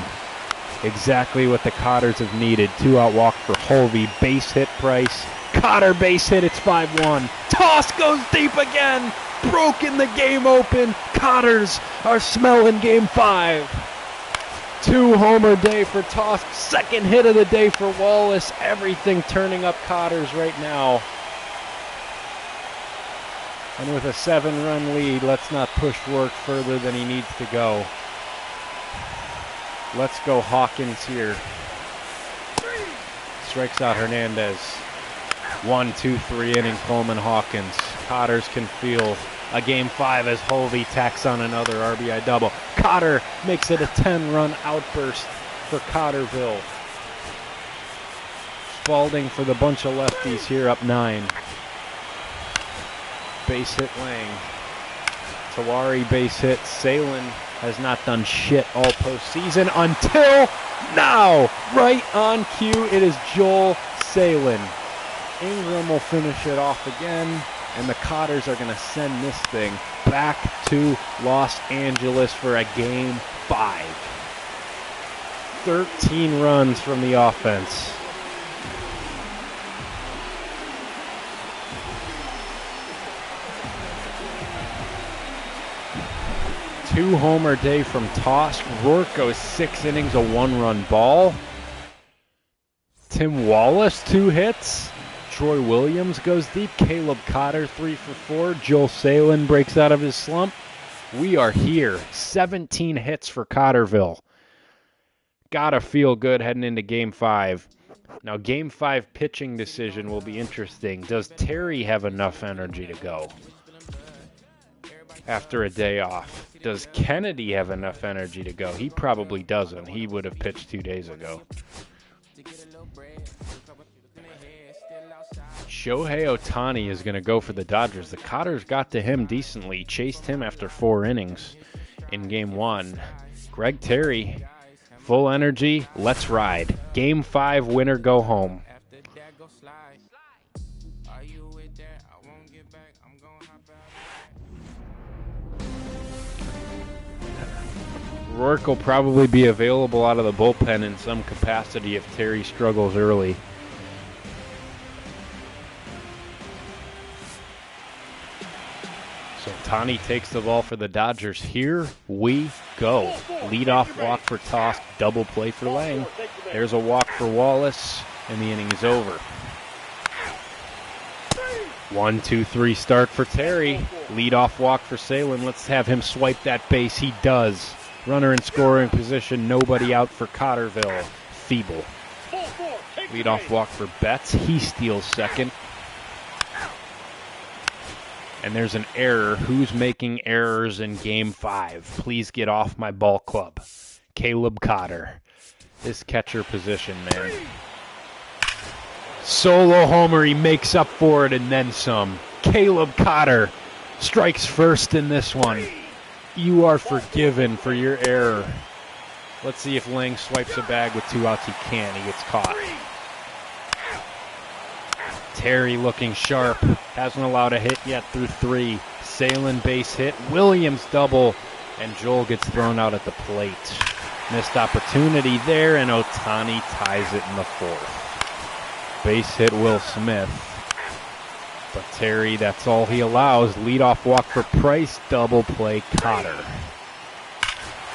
Exactly what the Cotters have needed. 2-out walk for Holvey. Base hit Price. Cotter base hit. It's 5-1. Toss goes deep again. Broken the game open. Cotters are smelling game 5. 2-homer day for Tosk. 2nd hit of the day for Wallace. Everything turning up Cotters right now. And with a 7-run lead, let's not push Rourke further than he needs to go. Let's go Hawkins here. Strikes out Hernandez. 1-2-3 inning Coleman Hawkins. Cotters can feel a game 5 as Holvey tacks on another RBI double. Cotter makes it a 10-run outburst for Cotterville. Spalding for the bunch of lefties here up 9. Base hit Lang. Tawari base hit. Salin has not done shit all postseason until now. Right on cue, it is Joel Salin. Ingram will finish it off again, and the Cotters are going to send this thing back to Los Angeles for a game 5. 13 runs from the offense. Two-homer day from Tosk. Rourke goes 6 innings, a 1-run ball. Tim Wallace, 2 hits. Troy Williams goes deep. Caleb Cotter, 3 for 4. Joel Salin breaks out of his slump. We are here. 17 hits for Cotterville. Gotta feel good heading into Game 5. Now, Game 5 pitching decision will be interesting. Does Terry have enough energy to go after a day off? Does Kennedy have enough energy to go? He probably doesn't. He would have pitched 2 days ago. Shohei Ohtani is going to go for the Dodgers. The Cotters got to him decently, chased him after 4 innings in Game 1. Greg Terry, full energy, let's ride. Game 5, winner go home. Rourke will probably be available out of the bullpen in some capacity if Terry struggles early. So Ohtani takes the ball for the Dodgers. Here we go. Leadoff walk for Tosk, double play for Lang. There's a walk for Wallace, and the inning is over. 1-2-3 start for Terry. Leadoff walk for Salin. Let's have him swipe that base. He does. Runner in scoring position. Nobody out for Cotterville. Feeble. Leadoff walk for Betts. He steals second. And there's an error. Who's making errors in Game 5? Please get off my ball club. Caleb Cotter. This catcher position, man. Solo homer. He makes up for it and then some. Caleb Cotter strikes first in this one. You are forgiven for your error. Let's see if Lang swipes a bag with 2 outs. He can't. He gets caught. Terry looking sharp. Hasn't allowed a hit yet through 3. Salin base hit. Williams double. And Joel gets thrown out at the plate. Missed opportunity there, and Ohtani ties it in the fourth. Base hit Will Smith. But Terry, that's all he allows. Leadoff walk for Price, double play Cotter.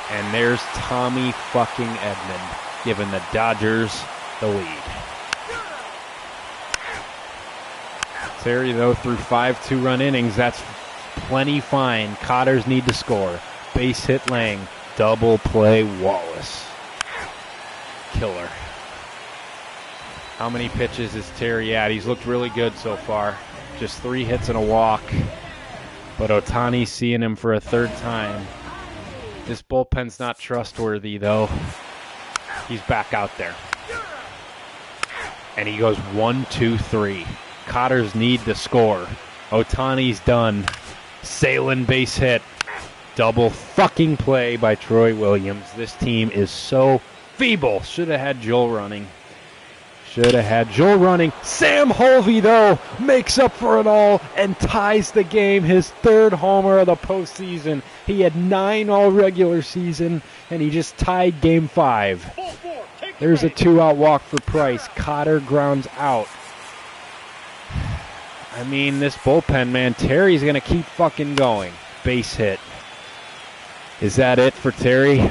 And there's Tommy fucking Edman, giving the Dodgers the lead. Terry, though, through 5 2-run innings, that's plenty fine. Cotters need to score. Base hit Lang, double play Wallace. Killer. How many pitches is Terry at? He's looked really good so far. Just 3 hits and a walk. But Ohtani's seeing him for a third time. This bullpen's not trustworthy, though. He's back out there. And he goes 1, 2, 3. Cotters need to score. Ohtani's done. Sailing base hit. Double fucking play by Troy Williams. This team is so feeble. Should have had Joel running. Sam Holvey, though, makes up for it all and ties the game. His 3rd homer of the postseason. He had 9 all regular season, and he just tied game 5. There's a 2-out walk for Price. Cotter grounds out. I mean, this bullpen, man, Terry's going to keep fucking going. Base hit. Is that it for Terry?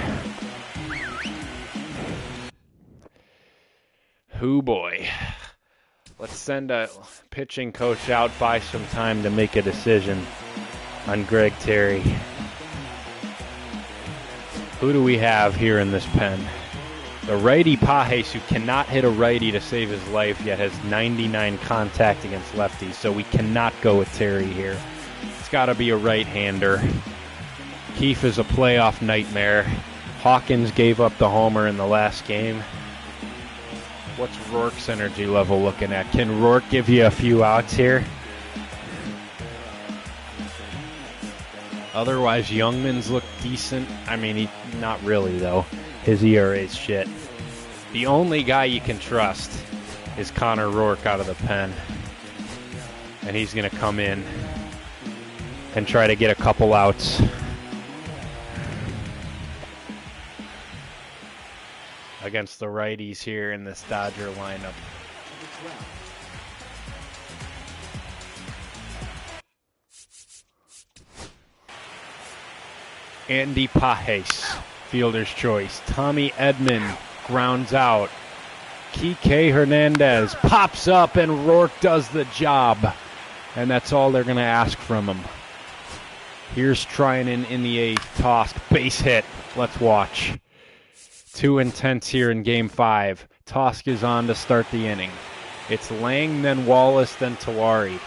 Hoo boy. Let's send a pitching coach out, buy some time to make a decision on Greg Terry. Who do we have here in this pen? The righty Pajes, who cannot hit a righty to save his life, yet has 99 contact against lefties, so we cannot go with Terry here. It's got to be a right-hander. Keefe is a playoff nightmare. Hawkins gave up the homer in the last game. What's Rourke's energy level looking at? Can Rourke give you a few outs here? Otherwise, Youngman's look decent. I mean, not really, though. His ERA's shit. The only guy you can trust is Connor Rourke out of the pen. And he's going to come in and try to get a couple outs. Against the righties here in this Dodger lineup. Andy Pajes, fielder's choice. Tommy Edman grounds out. Kike Hernandez pops up and Rourke does the job. And that's all they're going to ask from him. Here's Trinan in the 8th. Tosk, base hit. Let's watch. 2 intense here in game 5. Tosk is on to start the inning. It's Lang, then Wallace, then Tawari.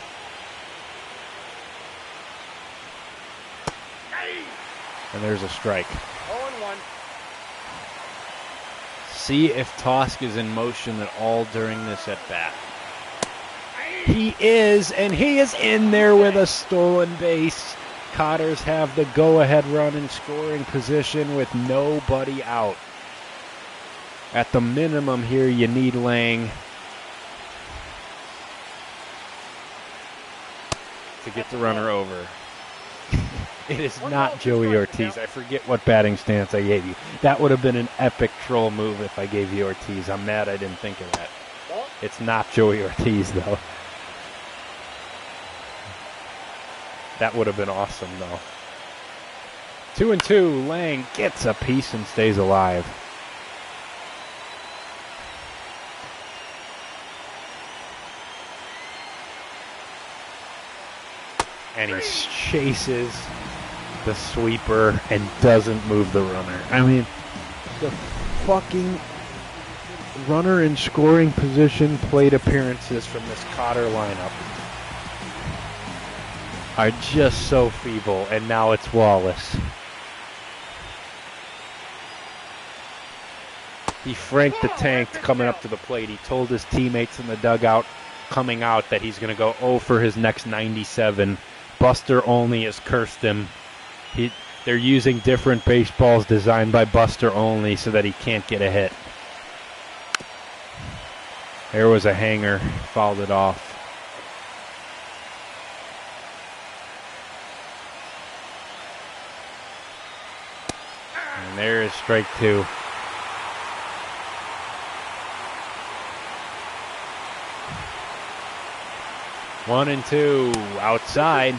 And there's a strike. 0-1. See if Tosk is in motion at all during this at-bat. He is, and he is in there with a stolen base. Cotters have the go-ahead run in scoring position with nobody out. At the minimum here, you need Lang to get the runner over. It is not Joey Ortiz. I forget what batting stance I gave you. That would have been an epic troll move if I gave you Ortiz. I'm mad I didn't think of that. It's not Joey Ortiz, though. That would have been awesome, though. 2-2. Lang gets a piece and stays alive. And he chases the sweeper and doesn't move the runner. I mean, the fucking runner in scoring position plate appearances from this Cotter lineup are just so feeble, and now it's Wallace. He franked the tank coming up to the plate. He told his teammates in the dugout coming out that he's going to go 0 for his next 97. Buster Olney has cursed him. They're using different baseballs designed by Buster Olney so that he can't get a hit. There was a hanger, fouled it off. And there is strike 2. 1-2 outside.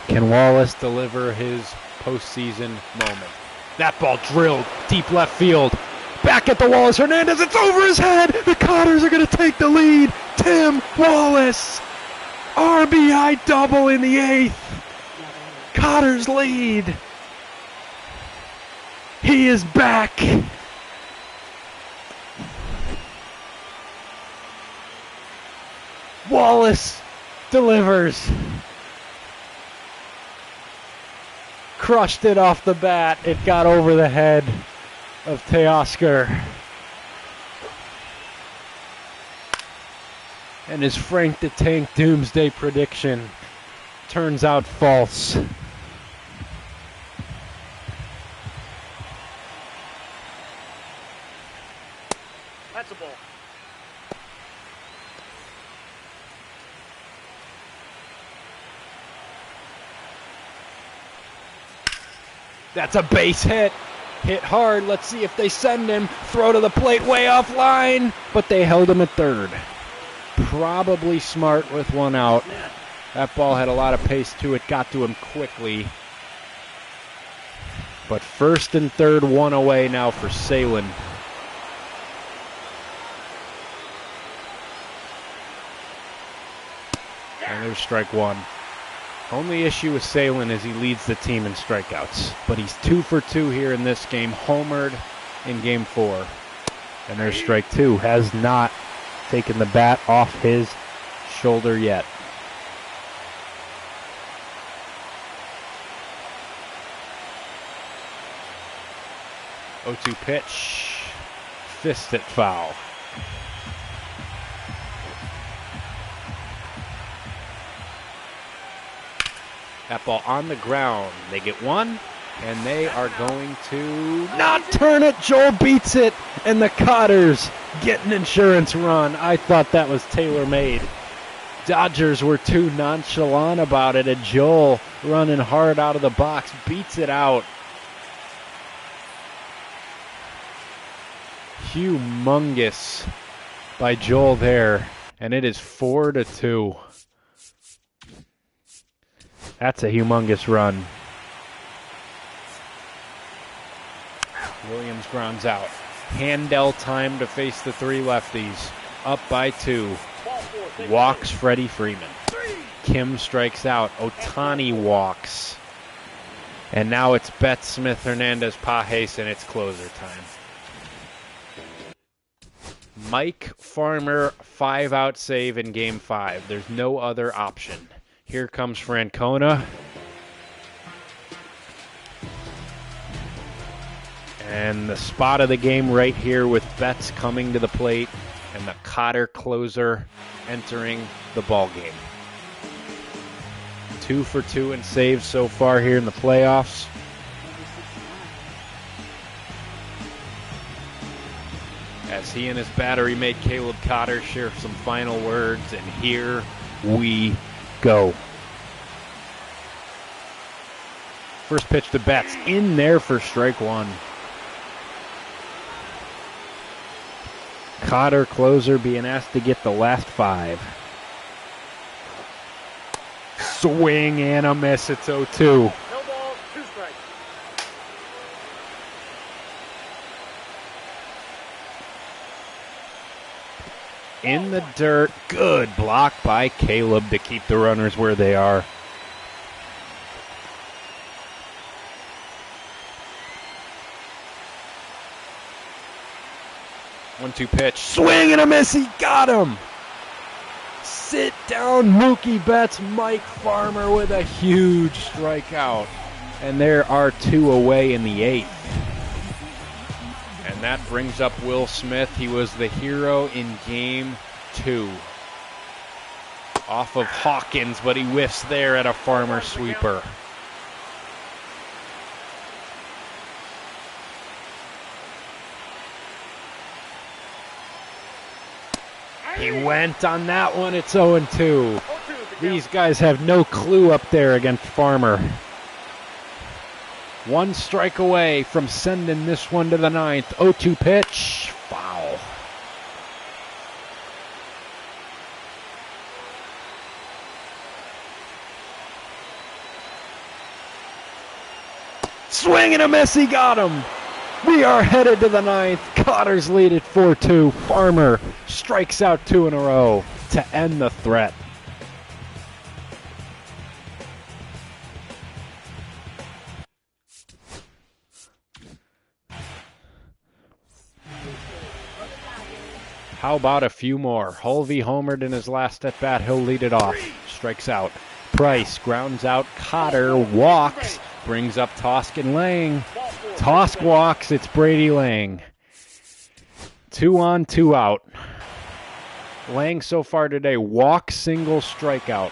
Can Wallace deliver his postseason moment? That ball drilled deep left field. Back at the Wallace Hernandez. It's over his head. The Cotters are going to take the lead. Tim Wallace. RBI double in the 8th. Cotters lead. He is back. Wallace delivers. Crushed it off the bat. It got over the head of Teoscar. And his Frank the Tank doomsday prediction turns out false. That's a ball. That's a base hit. Hit hard. Let's see if they send him. Throw to the plate way offline. But they held him at third. Probably smart with one out. That ball had a lot of pace to it. Got to him quickly. But first and third, one away now for Salin. And there's strike one. Only issue with Salin is he leads the team in strikeouts. But he's 2 for 2 here in this game. Homered in game 4. And there's strike 2. Has not taken the bat off his shoulder yet. Oh-2 pitch. Fist it foul. That ball on the ground. They get one, and they are going to not turn it. Joel beats it, and the Cotters get an insurance run. I thought that was tailor-made. Dodgers were too nonchalant about it, and Joel, running hard out of the box, beats it out. Humongous by Joel there, and it is 4-2. That's a humongous run. Williams grounds out. Handel time to face the 3 lefties. Up by 2. Walks Freddie Freeman. Kim strikes out. Ohtani walks. And now it's Betts, Smith, Hernandez, Pajes, and it's closer time. Mike Farmer 5-out save in Game 5. There's no other option. Here comes Francona. And the spot of the game right here with Betts coming to the plate and the Cotter closer entering the ball game. 2 for 2 in saves so far here in the playoffs. As he and his battery mate Caleb Cotter share some final words, and here we go. First pitch to Betts, in there for strike 1. Cotter closer being asked to get the last 5. Swing and a miss. It's 0-2. No ball, 2 strikes. In the dirt. Good block by Caleb to keep the runners where they are. 1-2 pitch. Swing and a miss. He got him. Sit down, Mookie Betts. Mike Farmer with a huge strikeout. And there are 2 away in the 8th. And that brings up Will Smith. He was the hero in Game 2. Off of Hawkins, but he whiffs there at a Farmer sweeper. He went on that one. It's 0-2. These guys have no clue up there against Farmer. One strike away from sending this one to the ninth. 0-2 pitch. Foul. Swing and a miss. He got him. We are headed to the ninth. Cotter's lead at 4-2. Farmer strikes out 2 in a row to end the threat. How about a few more? Hulvey homered in his last at bat. He'll lead it off. Strikes out. Price grounds out. Cotter walks. Brings up Tosk and Lang. Tosk walks. It's Brady Lang. 2 on, 2 out. Lang so far today, walk, single, strikeout.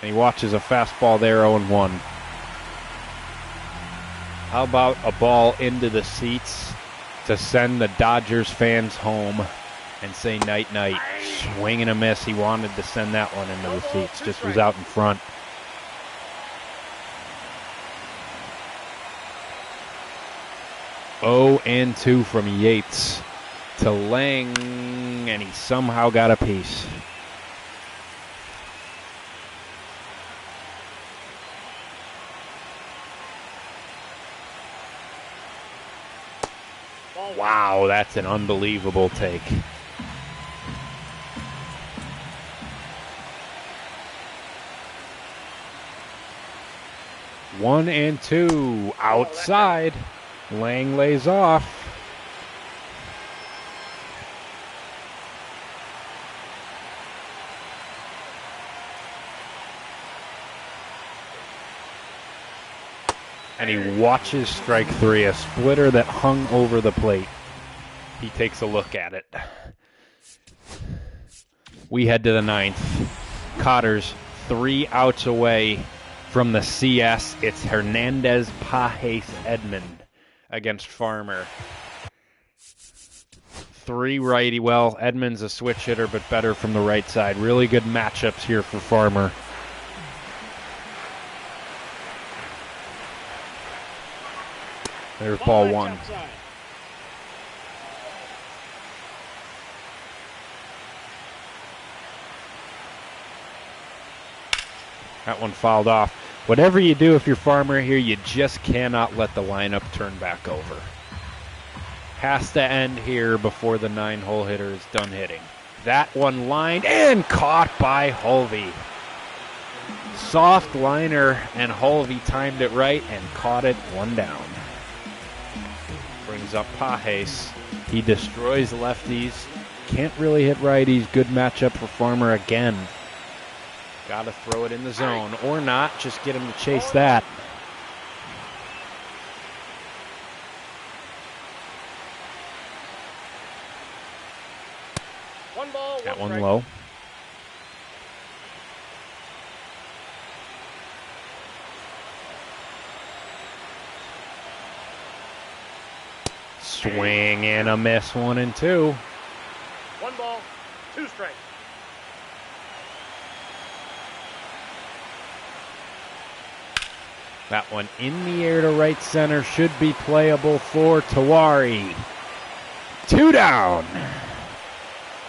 And he watches a fastball there, 0-1. How about a ball into the seats to send the Dodgers fans home and say night-night. Swing and a miss. He wanted to send that one into the seats. Just was out in front. Oh, and 2 from Yates to Lang, and he somehow got a piece. Wow, that's an unbelievable take. One and 2 outside. Lang lays off. And he watches strike 3, a splitter that hung over the plate. He takes a look at it. We head to the ninth. Cotter's 3 outs away from the CS. It's Hernandez, Pajes, Edmund against Farmer. 3 righty. Well, Edmund's a switch hitter, but better from the right side. Really good matchups here for Farmer. There's ball 1. That one fouled off. Whatever you do if you're Farmer here, you just cannot let the lineup turn back over. Has to end here before the 9-hole hitter is done hitting. That one lined and caught by Hulvey. Soft liner, and Hulvey timed it right and caught it 1 down. Brings up Pajes. He destroys lefties. Can't really hit righties. Good matchup for Farmer again. Got to throw it in the zone or not. Just get him to chase that. One ball, that one one strike. low. Swing and a miss. 1 and 2. 1 ball, 2 strikes. That one in the air to right center. Should be playable for Tawari. 2 down.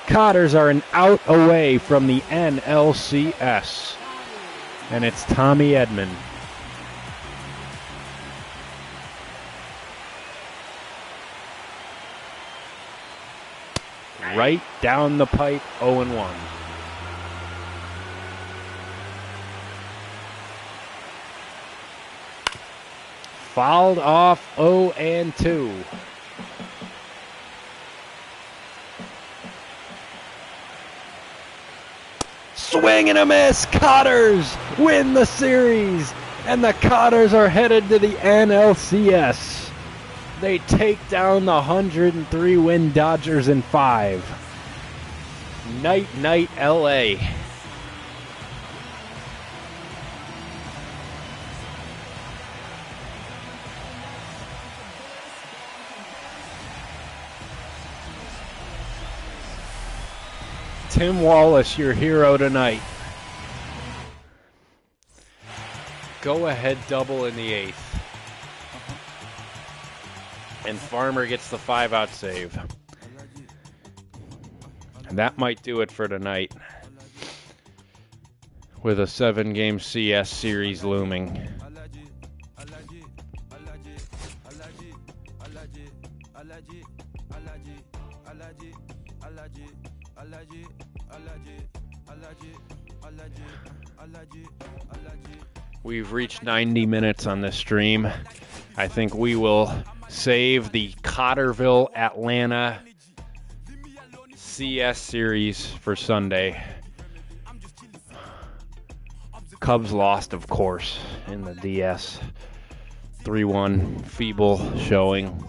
Cotters are an out away from the NLCS. And it's Tommy Edman. Right down the pipe, 0-1. Fouled off, 0-2. Swing and a miss. Cotters win the series, and the Cotters are headed to the NLCS. They take down the 103-win Dodgers in 5. Night, night, LA. Tim Wallace, your hero tonight. Go ahead double in the 8th. And Farmer gets the 5-out save. And that might do it for tonight, with a 7-game CS series looming. We've reached 90 minutes on this stream. I think we will save the Cotterville Atlanta CS series for Sunday. Cubs lost, of course, in the DS. 3-1 feeble showing.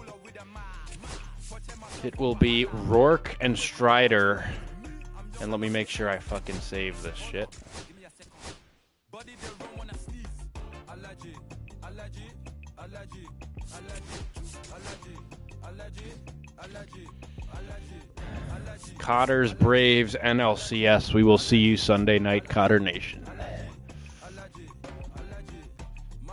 It will be Rourke and Strider. And let me make sure I fucking save this shit. Cotter's Braves NLCS. We will see you Sunday night, Cotter Nation.